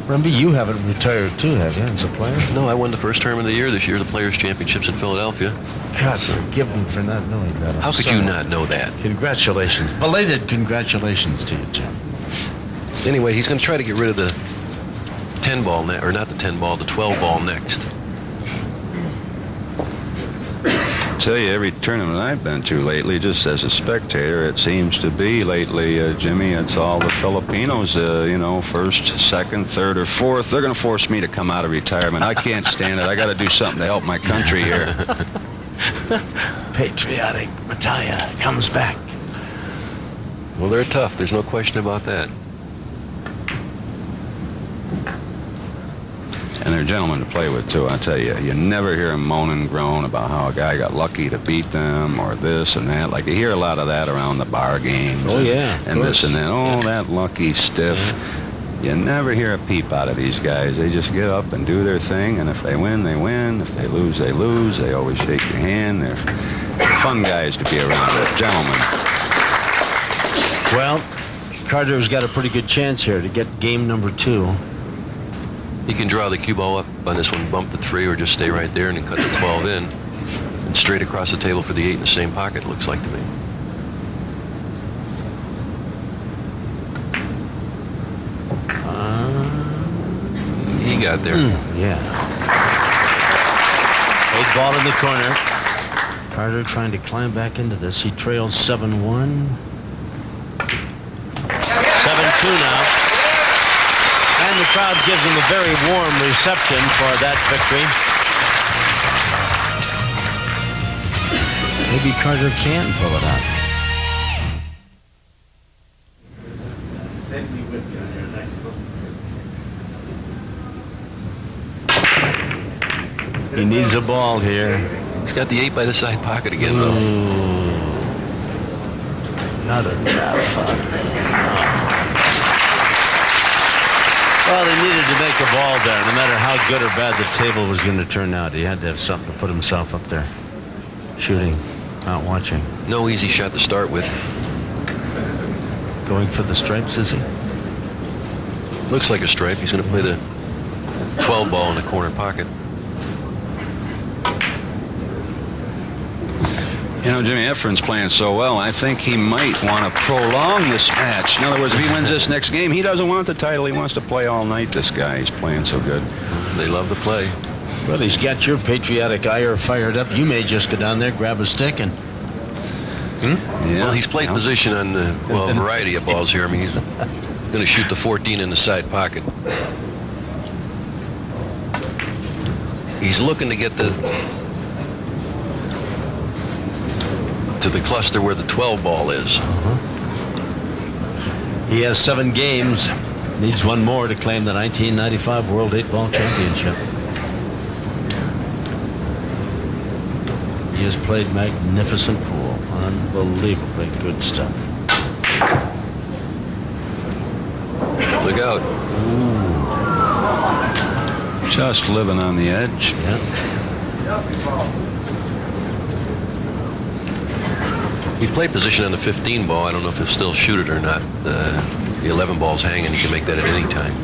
Remember, you haven't retired too, have you, as a player? No, I won the first tournament of the year this year, the Players' Championships in Philadelphia. God, forgive me for not knowing that. How could you not know that? Congratulations. Belated congratulations to you, Jim. Anyway, he's going to try to get rid of the 10 ball, or not the 10 ball, the 12 ball next. Tell you, every tournament I've been to lately, just as a spectator, it seems to be lately, Jimmy, it's all the Filipinos, you know, first, second, third, or fourth. They're going to force me to come out of retirement. I can't stand it. I got to do something to help my country here. Patriotic Mattia comes back. Well, they're tough. There's no question about that. And they're gentlemen to play with, too. I tell you, you never hear them moan and groan about how a guy got lucky to beat them or this and that. Like, you hear a lot of that around the bar games. Oh, yeah. And this and that. Oh, that lucky stiff. Yeah. You never hear a peep out of these guys. They just get up and do their thing, and if they win, they win. If they lose, they lose. They always shake your hand. They're fun guys to be around. They're gentlemen. Well, Carter's got a pretty good chance here to get game number 2. He can draw the cue ball up on this one, bump the 3, or just stay right there and then cut the 12 in. And straight across the table for the 8 in the same pocket, looks like to me. He got there. Yeah. 8 ball in the corner. Carter trying to climb back into this. He trails 7-1. 7-2 now. And the crowd gives him a very warm reception for that victory. Maybe Carter can pull it out. He needs a ball here. He's got the 8 by the side pocket again, though. Not enough. Well, he needed to make a ball there. No matter how good or bad the table was going to turn out, he had to have something to put himself up there. Shooting, not watching. No easy shot to start with. Going for the stripes, is he? Looks like a stripe. He's going to play the 12 ball in the corner pocket. You know, Jimmy, EFREN's playing so well, I think he might want to prolong this match. In other words, if he wins this next game, he doesn't want the title. He wants to play all night, this guy. He's playing so good. They love to play. Well, he's got your patriotic ire fired up. You may just go down there, grab a stick, and... Yeah. Well, he's played position on a variety of balls here. I mean, he's going to shoot the 14 in the side pocket. He's looking to get to the cluster where the 12 ball is. He has 7 games. Needs 1 more to claim the 1995 World 8-Ball Championship. He has played magnificent pool. Unbelievably good stuff. Look out. Ooh. Just living on the edge. Yeah. He played position on the 15 ball. I don't know if he'll still shoot it or not. The 11 ball's hanging. He can make that at any time.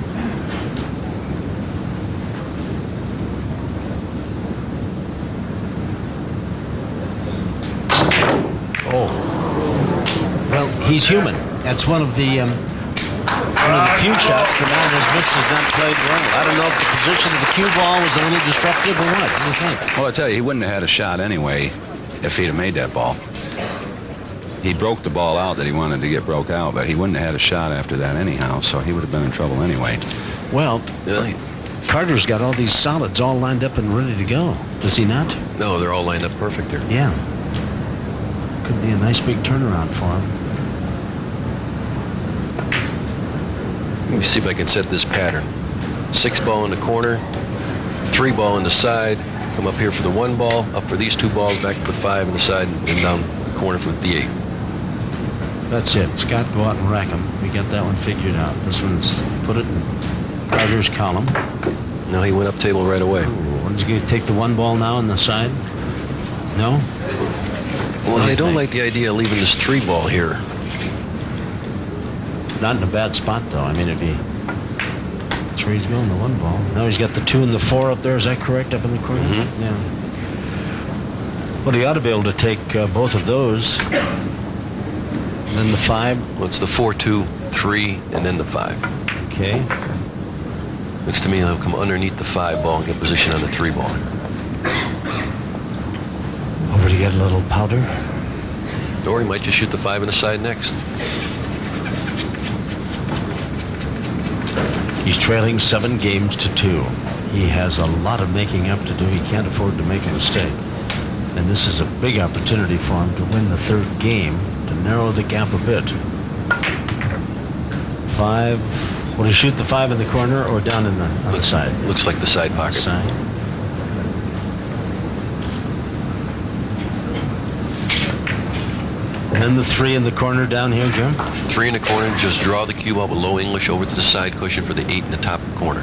Oh. Well, he's human. That's one of the few shots the man has missed, has not played well. I don't know if the position of the cue ball was a little disruptive or what. What do you think? Well, I tell you, he wouldn't have had a shot anyway if he'd have made that ball. He broke the ball out that he wanted to get broke out, but he wouldn't have had a shot after that anyhow, so he would have been in trouble anyway. Well, Carter's got all these solids all lined up and ready to go. Does he not? No, they're all lined up perfect there. Yeah. Could be a nice big turnaround for him. Let me see if I can set this pattern. 6 ball in the corner, 3 ball in the side, come up here for the 1 ball, up for these 2 balls, back to the 5 in the side, and down the corner for the 8. That's it. Scott, go out and rack them. We got that one figured out. This one's put it in Carter's column. No, he went up table right away. One's going to take the 1 ball now on the side. No? Well, I don't like the idea of leaving this 3 ball here. Not in a bad spot, though. I mean, if he... That's where he's going, the 1 ball. Now he's got the 2 and the 4 up there. Is that correct, up in the corner? Mm-hmm. Yeah. Well, he ought to be able to take both of those. And then the 5. Well, it's the 4, 2, 3, and then the 5. Okay. Looks to me he'll come underneath the 5 ball and get position on the 3 ball. Over to get a little powder. Or he might just shoot the 5 in the side next. He's trailing 7 games to 2. He has a lot of making up to do. He can't afford to make a mistake. And this is a big opportunity for him to win the 3rd game, to narrow the gap a bit. 5. Will he shoot the 5 in the corner or down in the on the side? Looks like the side pocket. Side. And then the 3 in the corner down here, Jim. 3 in the corner, just draw the cue ball with low English over to the side cushion for the 8 in the top corner.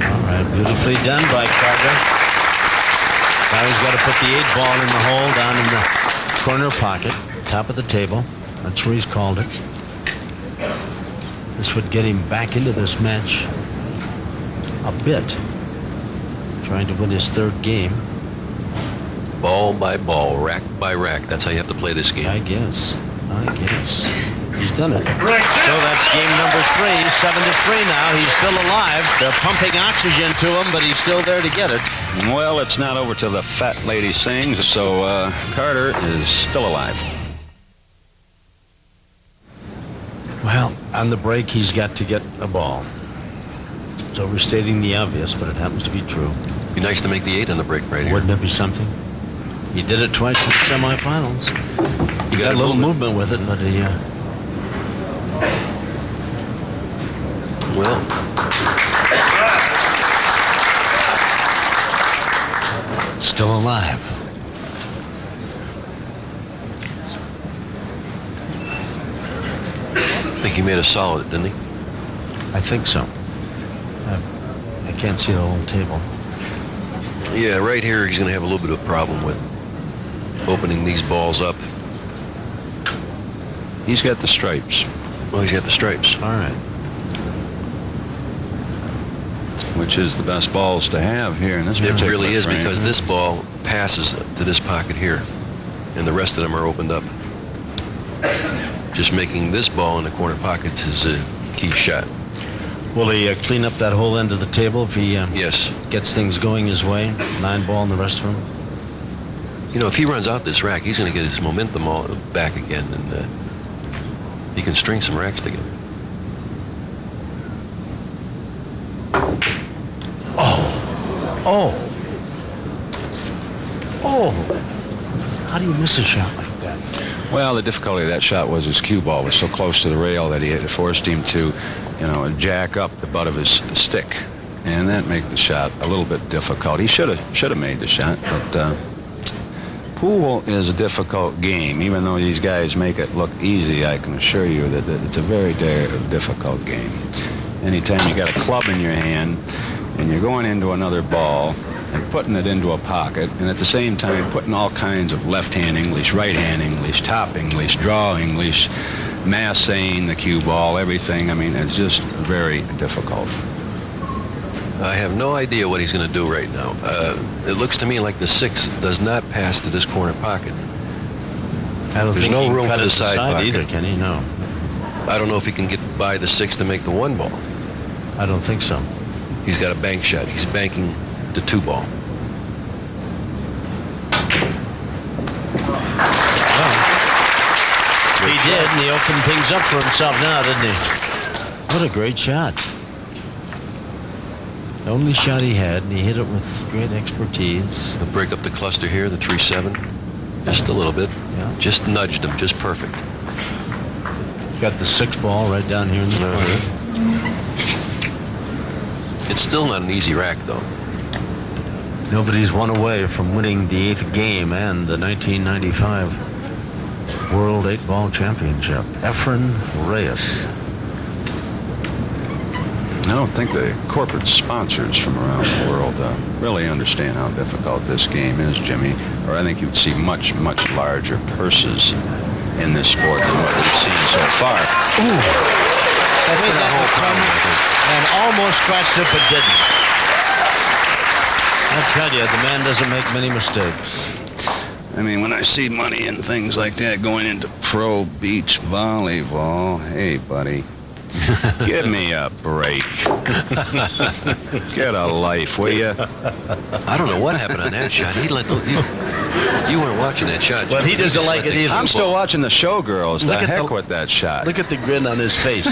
All right, beautifully done by Carter. Now he's got to put the 8 ball in the hole down in the corner pocket, top of the table. That's where he's called it. This would get him back into this match a bit. Trying to win his 3rd game. Ball by ball, rack by rack. That's how you have to play this game. I guess. He's done it. So that's game number 3, 7-3 now. He's still alive. They're pumping oxygen to him, but he's still there to get it. Well, it's not over till the fat lady sings, so Carter is still alive. Well, on the break, he's got to get a ball. It's overstating the obvious, but it happens to be true. Be nice to make the 8 on the break right here. Wouldn't that be something? He did it twice in the semifinals. He got a little movement with it, but he... Well... Still alive. I think he made a solid, didn't he? I think so. I can't see the whole table. Yeah, right here he's going to have a little bit of a problem with opening these balls up. He's got the stripes. Well, he's got the stripes. All right. Which is the best balls to have here in this It particular really is, frame. because this ball passes to this pocket here, and the rest of them are opened up. Just making this ball in the corner pockets is a key shot. Will he clean up that whole end of the table if he Yes. gets things going his way? 9 ball and the rest of them? You know, if he runs out this rack, he's going to get his momentum all back again, and he can string some racks together. Oh! How do you miss a shot like that? Well, the difficulty of that shot was his cue ball was so close to the rail that it forced him to, jack up the butt of his stick, and that made the shot a little bit difficult. He should have made the shot, but pool is a difficult game. Even though these guys make it look easy, I can assure you that it's a very difficult game. Anytime you got a club in your hand and you're going into another ball and putting it into a pocket, and at the same time putting all kinds of left-hand English, right-hand English, top English, draw English, massing the cue ball, everything. I mean, it's just very difficult. I have no idea what he's going to do right now. It looks to me like the 6 does not pass to this corner pocket. There's no room for the side pocket either, can he? No. I don't know if he can get by the 6 to make the 1 ball. I don't think so. He's got a bank shot. He's banking the 2 ball. He did, and he opened things up for himself now, didn't he? What a great shot. The only shot he had, and he hit it with great expertise. He'll break up the cluster here, the 3-7. Just a little bit. Yeah. Just nudged him, just perfect. Got the 6 ball right down here in the corner. It's still not an easy rack, though. Nobody's one away from winning the 8th game and the 1995 World 8-Ball Championship. EFREN Reyes. I don't think the corporate sponsors from around the world really understand how difficult this game is, Jimmy. Or I think you'd see much, much larger purses in this sport than what we've seen so far. Ooh. That's been the whole problem. And almost scratched it, but didn't. I tell you, the man doesn't make many mistakes. I mean, when I see money and things like that going into pro beach volleyball, hey, buddy, give me a break. Get a life, will you? I don't know what happened on that shot. He let you weren't watching that shot. Well, he doesn't like it either. I'm still watching the showgirls. The Look at heck with that shot. Look at the grin on his face.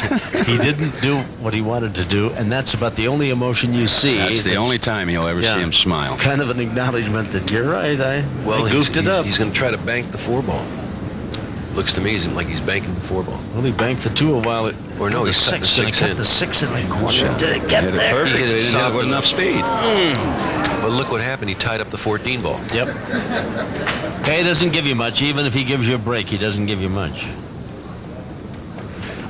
He didn't do what he wanted to do, and that's about the only emotion you see. That's the only time you'll ever see him smile. Kind of an acknowledgement that you're right. I goofed it up. He's going to try to bank the 4-ball. Looks to me like he's banking the 4-ball. Well, he banked the 2 a while. Or no, he's cutting the 6 in. The 6 in the corner. Did it get Hit it there? perfectly. He hit it Didn't have soft enough speed. But look what happened. He tied up the 14 ball. Yep. He doesn't give you much. Even if he gives you a break, he doesn't give you much.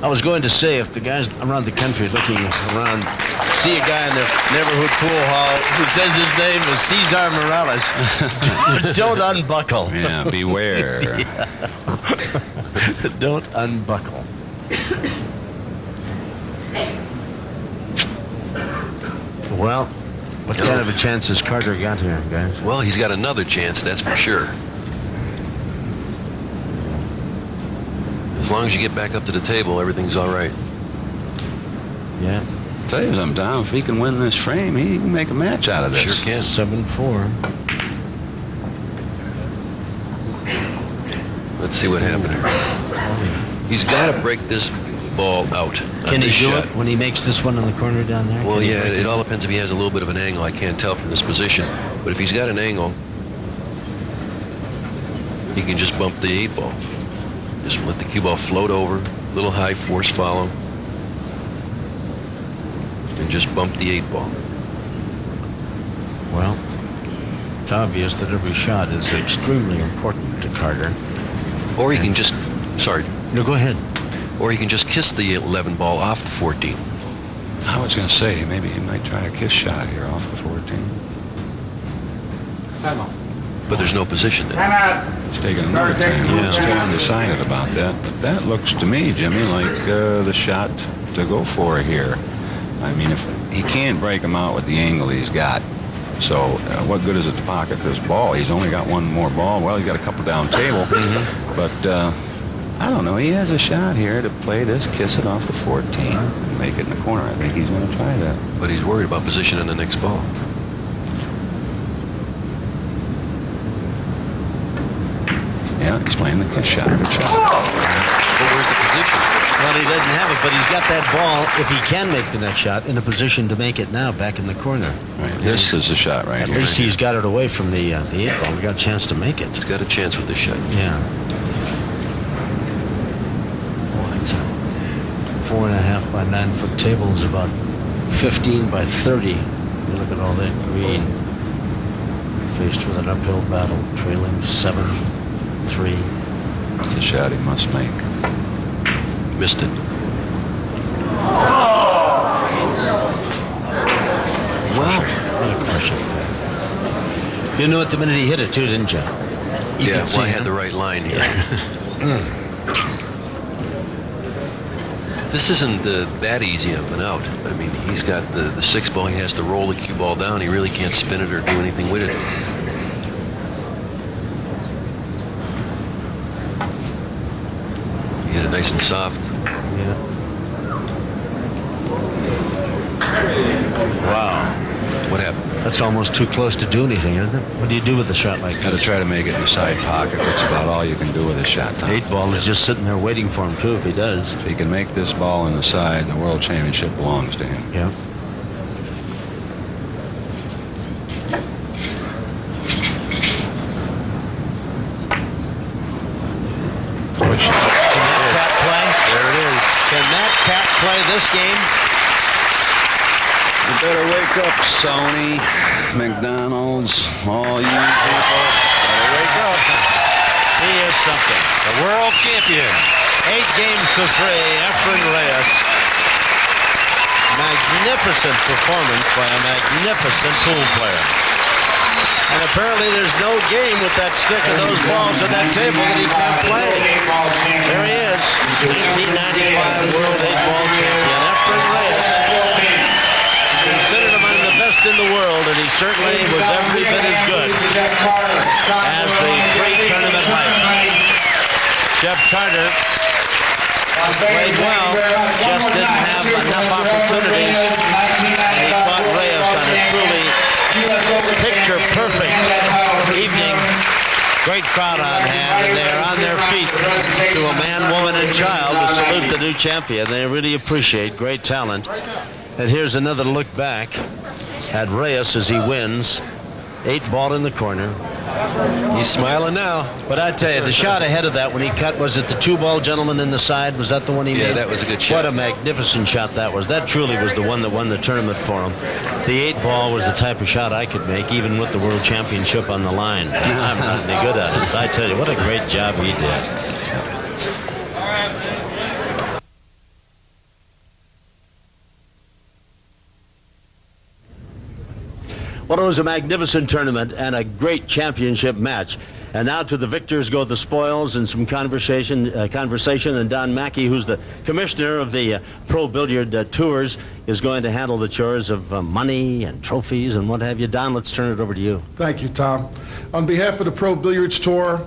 I was going to say, if the guys around the country looking around see a guy in the neighborhood pool hall who says his name is Cesar Morales, don't unbuckle. Yeah, beware. Don't unbuckle. Well, what kind of a chance has Carter got here, guys? Well, he's got another chance, that's for sure. As long as you get back up to the table, everything's all right. Yeah. Tell you something, Tom. If he can win this frame, he can make a match out of this. Sure can. 7-4. Let's see what happened here. He's got to break this ball out. Can he do it when he makes this one in the corner down there? Well, yeah, it all depends if he has a little bit of an angle. I can't tell from this position. But if he's got an angle, he can just bump the 8-ball. Just let the cue ball float over, little high force follow, and just bump the 8-ball. Well, it's obvious that every shot is extremely important to Carter. Or he can just, sorry. No, go ahead. Or he can just kiss the 11 ball off the 14. I was going to say, maybe he might try a kiss shot here off the 14. But there's no position there. Time out. He's taking another time. Yeah. Still undecided about that. But that looks to me, Jimmy, like the shot to go for here. I mean, if he can't break him out with the angle he's got, so what good is it to pocket this ball? He's only got one more ball. Well, he's got a couple down table. But I don't know. He has a shot here to play this, kiss it off the 14, and make it in the corner. I think he's going to try that. But he's worried about position on the next ball. Yeah, he's playing the kiss shot. Good shot. But where's the position? Well, he doesn't have it, but he's got that ball, if he can make the next shot, in a position to make it now back in the corner. Right. This is the shot right At here. least he's got it away from the 8-ball. We got a chance to make it. He's got a chance with this shot. Yeah. Well, it's a 4.5 by 9 foot table is about 15 by 30. You look at all that green. Faced with an uphill battle, trailing 7-3. That's the shot he must make. Missed it. Wow. What a crush it. You knew it the minute he hit it, too, didn't you? Yeah, well, I had the right line here. This isn't that easy up and out. I mean, he's got the 6-ball. He has to roll the cue ball down. He really can't spin it or do anything with it. He hit it nice and soft. Yeah. Wow. What happened? That's almost too close to do anything, isn't it? What do you do with a shot like Got to this? try to make it in the side pocket. That's about all you can do with a shot, Tom. 8-ball is just sitting there waiting for him, too, if he does. If he can make this ball in the side, the World Championship belongs to him. Yeah. He can make this ball in the side, the World Championship belongs to him. If he can make this ball in the side, the World Championship belongs to him. Yeah. Well, that's a crush up there. You knew it the minute he hit it, too, didn't you? this game. You better wake up, Sony, McDonald's, all you people. Better wake up. He is something. The world champion. 8 games to 3, EFREN Reyes. Magnificent performance by a magnificent pool player. And apparently there's no game with that stick and those balls at that table that he can't play. There he is, 1995 World 8-Ball Champion, EFREN Reyes. Considered among the best in the world, and he certainly was every bit as good as the pre-tournament hype. Jeff Carter played well, just didn't have enough opportunities, and he caught Reyes on a truly picture-perfect evening. Great crowd on hand, and they're on their feet to a man, woman, and child to salute the new champion. They really appreciate great talent. And here's another look back at Reyes as he wins. 8-ball in the corner. He's smiling now. But I tell you, the shot ahead of that when he cut, was it the 2-ball gentleman in the side? Was that the one he made? Yeah, that was a good shot. What a magnificent shot that was. That truly was the one that won the tournament for him. The 8-ball was the type of shot I could make, even with the World Championship on the line. I'm not any good at it. I tell you, what a great job he did. Well, it was a magnificent tournament and a great championship match. And now to the victors go the spoils and some conversation. And Don Mackey, who's the commissioner of the Pro Billiard Tours, is going to handle the chores of money and trophies and what have you. Don, let's turn it over to you. Thank you, Tom. On behalf of the Pro Billiards Tour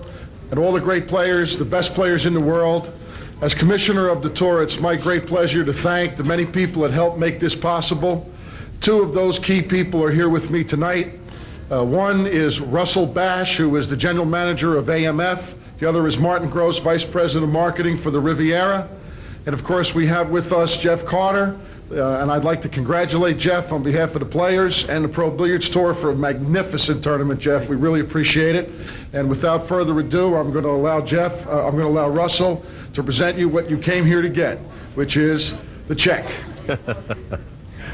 and all the great players, the best players in the world, as commissioner of the tour, it's my great pleasure to thank the many people that helped make this possible. 2 of those key people are here with me tonight. One is Russell Bash, who is the general manager of AMF. The other is Martin Gross, vice president of marketing for the Riviera. And of course, we have with us Jeff Carter. And I'd like to congratulate Jeff on behalf of the players and the Pro Billiards Tour for a magnificent tournament, Jeff. We really appreciate it. And without further ado, I'm going to allow Russell to present you what you came here to get, which is the check.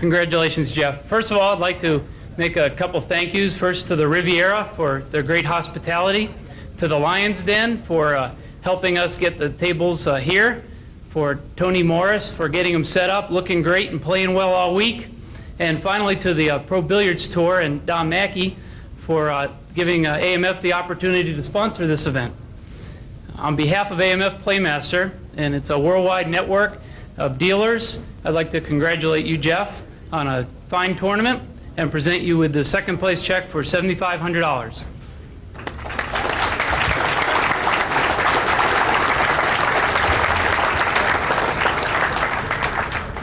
Congratulations, Jeff. First of all, I'd like to make a couple thank yous. First to the Riviera for their great hospitality, to the Lions Den for helping us get the tables here, for Tony Morris for getting them set up, looking great and playing well all week, and finally to the Pro Billiards Tour and Don Mackey for giving AMF the opportunity to sponsor this event. On behalf of AMF Playmaster, and it's a worldwide network of dealers, I'd like to congratulate you, Jeff, on a fine tournament and present you with the second place check for $7,500.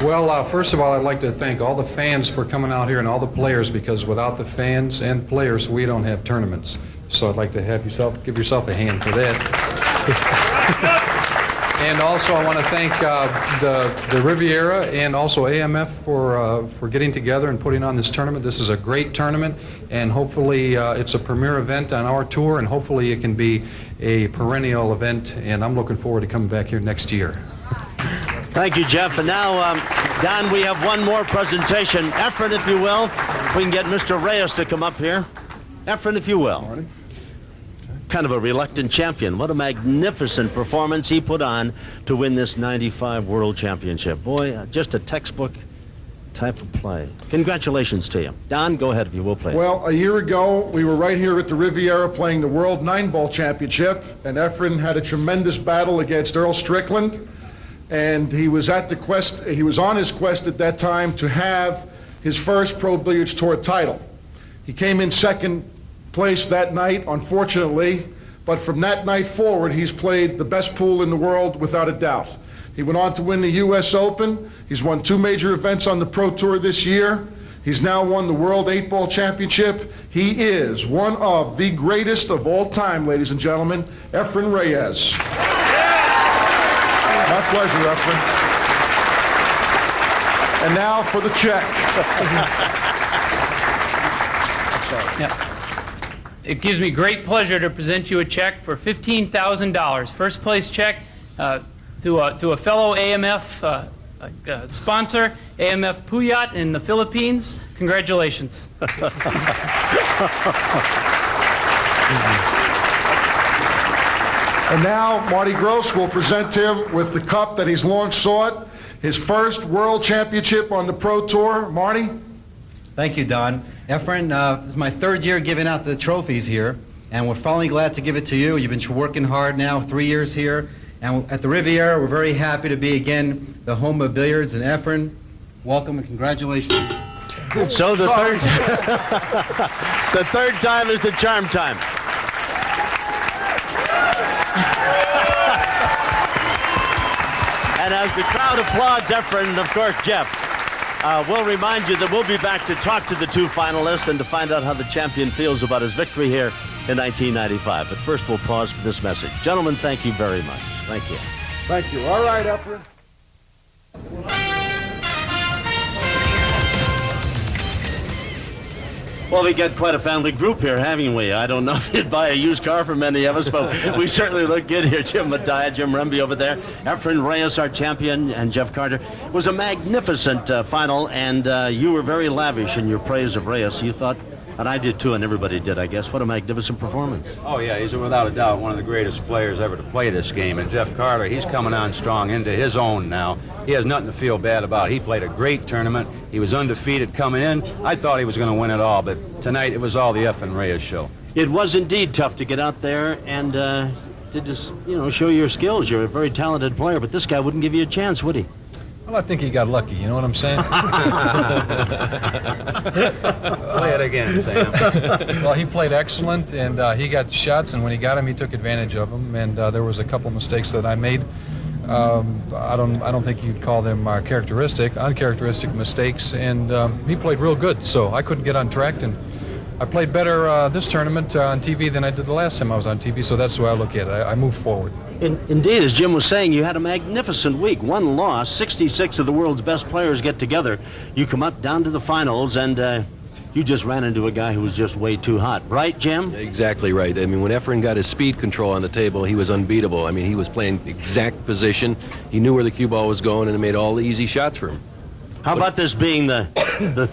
Well, first of all, I'd like to thank all the fans for coming out here and all the players, because without the fans and players, we don't have tournaments. So I'd like to have give yourself a hand for that. And also, I want to thank the Riviera and also AMF for getting together and putting on this tournament. This is a great tournament, and hopefully it's a premier event on our tour, and hopefully it can be a perennial event, and I'm looking forward to coming back here next year. Thank you, Jeff. And now, Don, we have one more presentation. EFREN, if you will. If we can get Mr. Reyes to come up here. EFREN, if you will. Kind of a reluctant champion. What a magnificent performance he put on to win this 95 World Championship. Boy, just a textbook type of play. Congratulations to you. Don, go ahead if you will, please. Well, a year ago, we were right here at the Riviera playing the World 9-Ball Championship, and EFREN had a tremendous battle against Earl Strickland, and he was on his quest at that time to have his first Pro Billiards Tour title. He came in second place that night, unfortunately, but from that night forward, he's played the best pool in the world without a doubt. He went on to win the U.S. Open. He's won 2 major events on the Pro Tour this year. He's now won the World 8-Ball Championship. He is one of the greatest of all time, ladies and gentlemen, EFREN Reyes. My pleasure, EFREN. And now for the check. Yeah. It gives me great pleasure to present you a check for $15,000. First place check to a fellow AMF sponsor, AMF Puyat in the Philippines. Congratulations. And now, Marty Gross will present him with the cup that he's long sought, his first World Championship on the Pro Tour. Marty? Thank you, Don. EFREN, this is my third year giving out the trophies here, and we're finally glad to give it to you. You've been working hard now, 3 years here, and at the Riviera, we're very happy to be, again, the home of billiards, and EFREN, welcome and congratulations. So the third, the third time is the charm time. And as the crowd applauds EFREN, and of course Jeff, we'll remind you that we'll be back to talk to the two finalists and to find out how the champion feels about his victory here in 1995. But first we'll pause for this message. Gentlemen, thank you very much. Thank you. Thank you. All right, EFREN. Well, we got quite a family group here, haven't we? I don't know if you'd buy a used car for many of us, but we certainly look good here. Jim Mattia, Jim Remby over there, EFREN Reyes, our champion, and Jeff Carter. It was a magnificent final, and you were very lavish in your praise of Reyes. You thought, and I did too, and everybody did, I guess. What a magnificent performance. Oh, yeah, he's without a doubt one of the greatest players ever to play this game. And Jeff Carter, he's coming on strong into his own now. He has nothing to feel bad about. He played a great tournament. He was undefeated coming in. I thought he was going to win it all, but tonight it was all the EFREN Reyes show. It was indeed tough to get out there and to just, show your skills. You're a very talented player, but this guy wouldn't give you a chance, would he? Well, I think he got lucky, you know what I'm saying? Play it again, Sam. Well, he played excellent, and he got shots, and when he got him, he took advantage of them, and there was a couple mistakes that I made. I don't think you'd call them uncharacteristic mistakes, and he played real good, so I couldn't get on track, and I played better this tournament on TV than I did the last time I was on TV, so that's the way I look at it. I moved forward. Indeed, as Jim was saying, you had a magnificent week. One loss, 66 of the world's best players get together. You come up down to the finals, and you just ran into a guy who was just way too hot. Right, Jim? Exactly right. I mean, when EFREN got his speed control on the table, he was unbeatable. I mean, he was playing exact position. He knew where the cue ball was going, and it made all the easy shots for him. How about this being the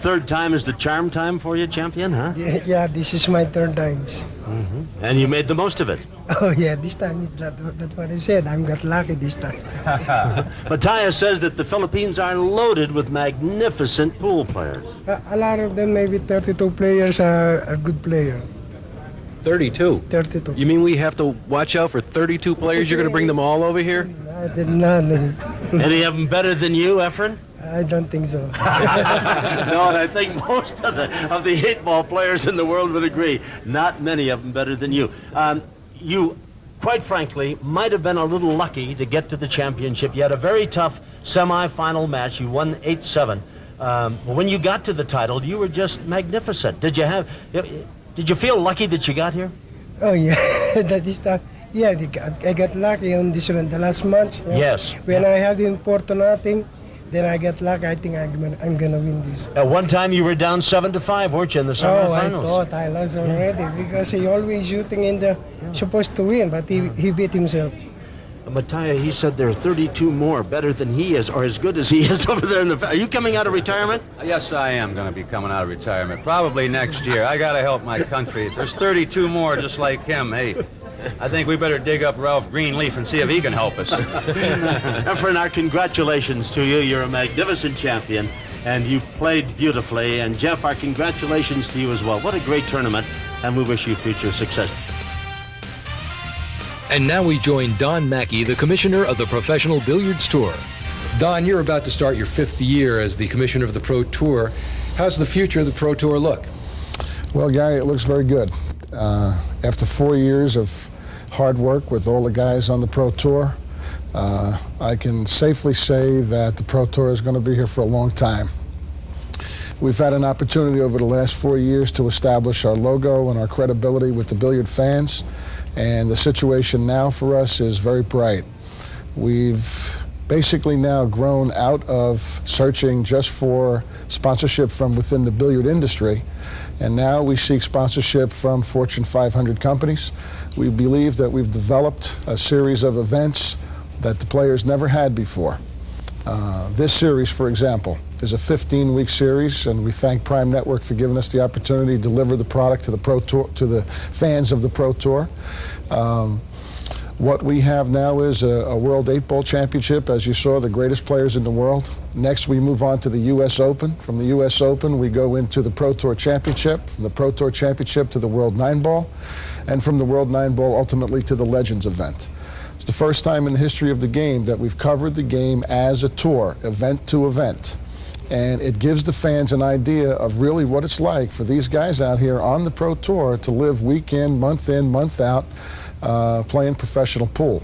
third time is the charm time for you, champion, huh? Yeah, this is my third time. And you made the most of it. Oh, yeah, this time, that's what I said. I got lucky this time. Mattia says that the Philippines are loaded with magnificent pool players. A lot of them, maybe 32 players are good players. 32? 32. You mean we have to watch out for 32 players? You're going to bring them all over here? I did not. Any of them better than you, EFREN? I don't think so. No, and I think most of the 8-ball players in the world would agree. Not many of them better than you. You, quite frankly, might have been a little lucky to get to the championship. You had a very tough semi-final match. You won 8-7. When you got to the title, you were just magnificent. Did you feel lucky that you got here? Oh, yeah. That is tough. Yeah, I got lucky on this one, the last match. Yes. When I had in Porto nothing, then I get lucky. I think I'm gonna win this. At one time you were down 7-5, weren't you, in the semifinals? Oh, I thought I lost already because he always shooting in the supposed to win, but he beat himself. Mattia, he said there are 32 more better than he is, or as good as he is over there in the. Are you coming out of retirement? Yes, I am going to be coming out of retirement. Probably next year. I got to help my country. There's 32 more just like him. Hey, I think we better dig up Ralph Greenleaf and see if he can help us. EFREN, our congratulations to you. You're a magnificent champion, and you played beautifully. And Jeff, our congratulations to you as well. What a great tournament, and we wish you future success. And now we join Don Mackey, the commissioner of the Professional Billiards Tour. Don, you're about to start your 5th year as the commissioner of the Pro Tour. How's the future of the Pro Tour look? Well, Gary, it looks very good. After 4 years of hard work with all the guys on the Pro Tour, I can safely say that the Pro Tour is going to be here for a long time. We've had an opportunity over the last 4 years to establish our logo and our credibility with the billiard fans, and the situation now for us is very bright. We've basically now grown out of searching just for sponsorship from within the billiard industry, and now we seek sponsorship from Fortune 500 companies. We believe that we've developed a series of events that the players never had before. This series, for example, is a 15-week series, and we thank Prime Network for giving us the opportunity to deliver the product to the Pro Tour, to the fans of the Pro Tour. What we have now is a World 8-Ball Championship, as you saw, the greatest players in the world. Next, we move on to the U.S. Open. From the U.S. Open, we go into the Pro Tour Championship, from the Pro Tour Championship to the World 9-Ball, and from the World 9-Ball ultimately to the Legends event. It's the first time in the history of the game that we've covered the game as a tour, event to event. And it gives the fans an idea of really what it's like for these guys out here on the Pro Tour to live week in, month out, playing professional pool.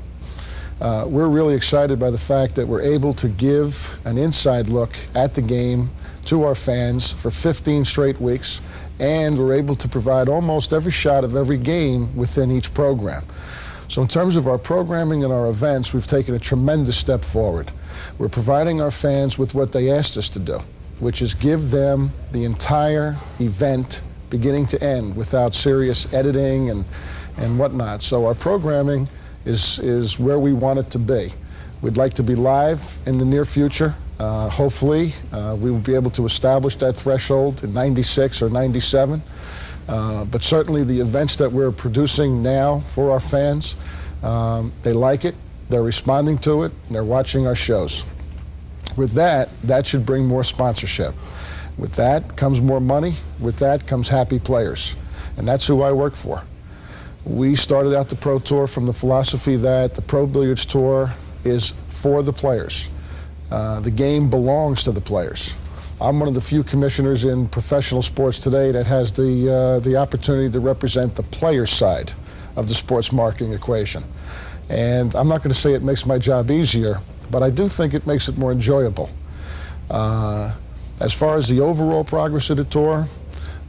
We're really excited by the fact that we're able to give an inside look at the game to our fans for 15 straight weeks, and we're able to provide almost every shot of every game within each program. So in terms of our programming and our events, we've taken a tremendous step forward. We're providing our fans with what they asked us to do, which is give them the entire event beginning to end without serious editing and whatnot. So our programming is where we want it to be. We'd like to be live in the near future. Hopefully, we will be able to establish that threshold in '96 or '97. But certainly the events that we're producing now for our fans, they like it, they're responding to it, and they're watching our shows. With that should bring more sponsorship. With that comes more money. With that comes happy players. And that's who I work for. We started out the Pro Tour from the philosophy that the Pro Billiards Tour is for the players. The game belongs to the players. I'm one of the few commissioners in professional sports today that has the opportunity to represent the player side of the sports marketing equation. And I'm not going to say it makes my job easier, but I do think it makes it more enjoyable. As far as the overall progress of the tour,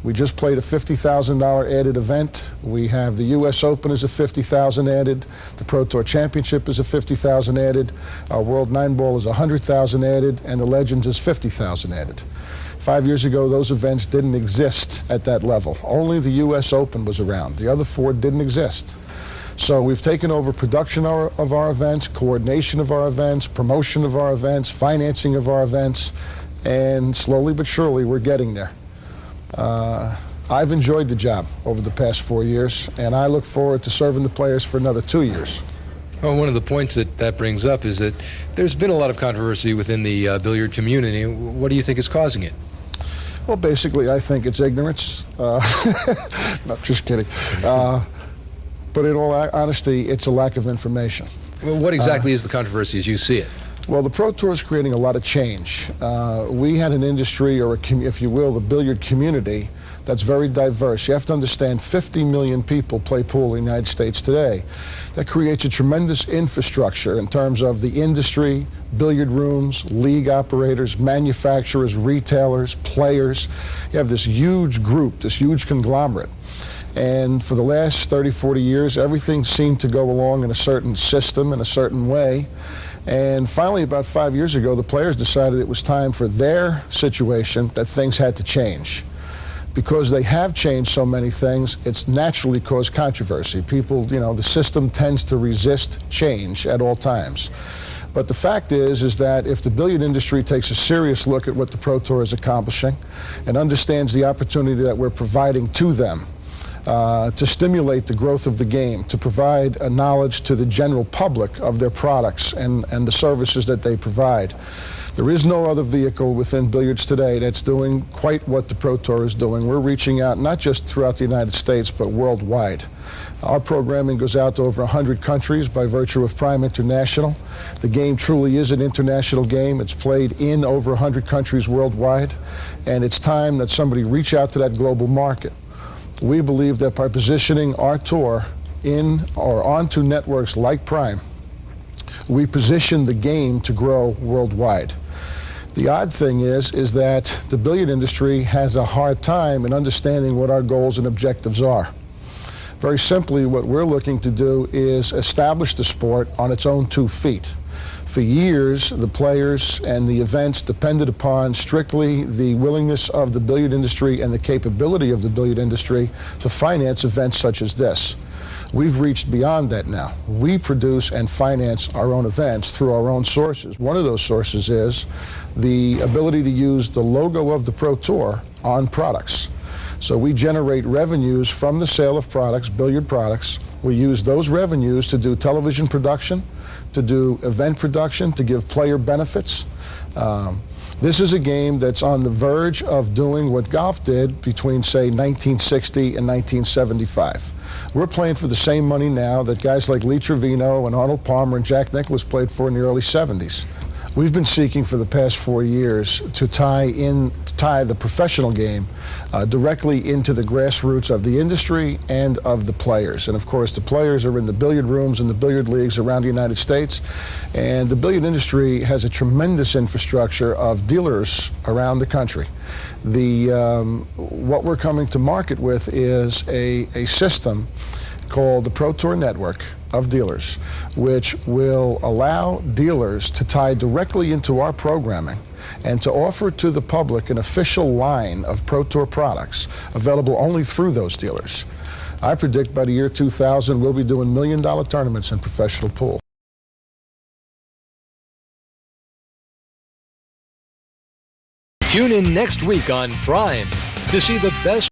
we just played a $50,000 added event. We have the U.S. Open is a $50,000 added. The Pro Tour Championship is a $50,000 added. Our World 9-Ball is $100,000 added, and the Legends is $50,000 added. 5 years ago, those events didn't exist at that level. Only the U.S. Open was around. The other four didn't exist. So we've taken over production of our events, coordination of our events, promotion of our events, financing of our events, and slowly but surely we're getting there. I've enjoyed the job over the past 4 years, and I look forward to serving the players for another 2 years. Well, one of the points that brings up is that there's been a lot of controversy within the billiard community. What do you think is causing it? Well, basically, I think it's ignorance. No, just kidding. But in all honesty, it's a lack of information. Well, what exactly is the controversy as you see it? Well, the Pro Tour is creating a lot of change. We had an industry, or if you will, the billiard community, that's very diverse. You have to understand 50 million people play pool in the United States today. That creates a tremendous infrastructure in terms of the industry, billiard rooms, league operators, manufacturers, retailers, players. You have this huge group, this huge conglomerate. And for the last 30, 40 years, everything seemed to go along in a certain system, in a certain way. And finally, about 5 years ago, the players decided it was time for their situation that things had to change. Because they have changed so many things, it's naturally caused controversy. People, the system tends to resist change at all times. But the fact is that if the billiard industry takes a serious look at what the Pro Tour is accomplishing and understands the opportunity that we're providing to them, to stimulate the growth of the game, to provide a knowledge to the general public of their products and the services that they provide. There is no other vehicle within billiards today that's doing quite what the Pro Tour is doing. We're reaching out not just throughout the United States, but worldwide. Our programming goes out to over 100 countries by virtue of Prime International. The game truly is an international game. It's played in over 100 countries worldwide, and it's time that somebody reach out to that global market. We believe that by positioning our tour in or onto networks like Prime, we position the game to grow worldwide. The odd thing is that the billiard industry has a hard time in understanding what our goals and objectives are. Very simply, what we're looking to do is establish the sport on its own 2 feet. For years, the players and the events depended upon strictly the willingness of the billiard industry and the capability of the billiard industry to finance events such as this. We've reached beyond that now. We produce and finance our own events through our own sources. One of those sources is the ability to use the logo of the Pro Tour on products. So we generate revenues from the sale of products, billiard products. We use those revenues to do television production, to do event production, to give player benefits. This is a game that's on the verge of doing what golf did between, say, 1960 and 1975. We're playing for the same money now that guys like Lee Trevino and Arnold Palmer and Jack Nicklaus played for in the early 70s. We've been seeking for the past 4 years to tie the professional game directly into the grassroots of the industry and of the players. And of course, the players are in the billiard rooms and the billiard leagues around the United States. And the billiard industry has a tremendous infrastructure of dealers around the country. What we're coming to market with is a system called the Pro Tour Network of dealers, which will allow dealers to tie directly into our programming and to offer to the public an official line of Pro Tour products available only through those dealers. I predict by the year 2000 we'll be doing $1 million tournaments in professional pool. Tune in next week on Prime to see the best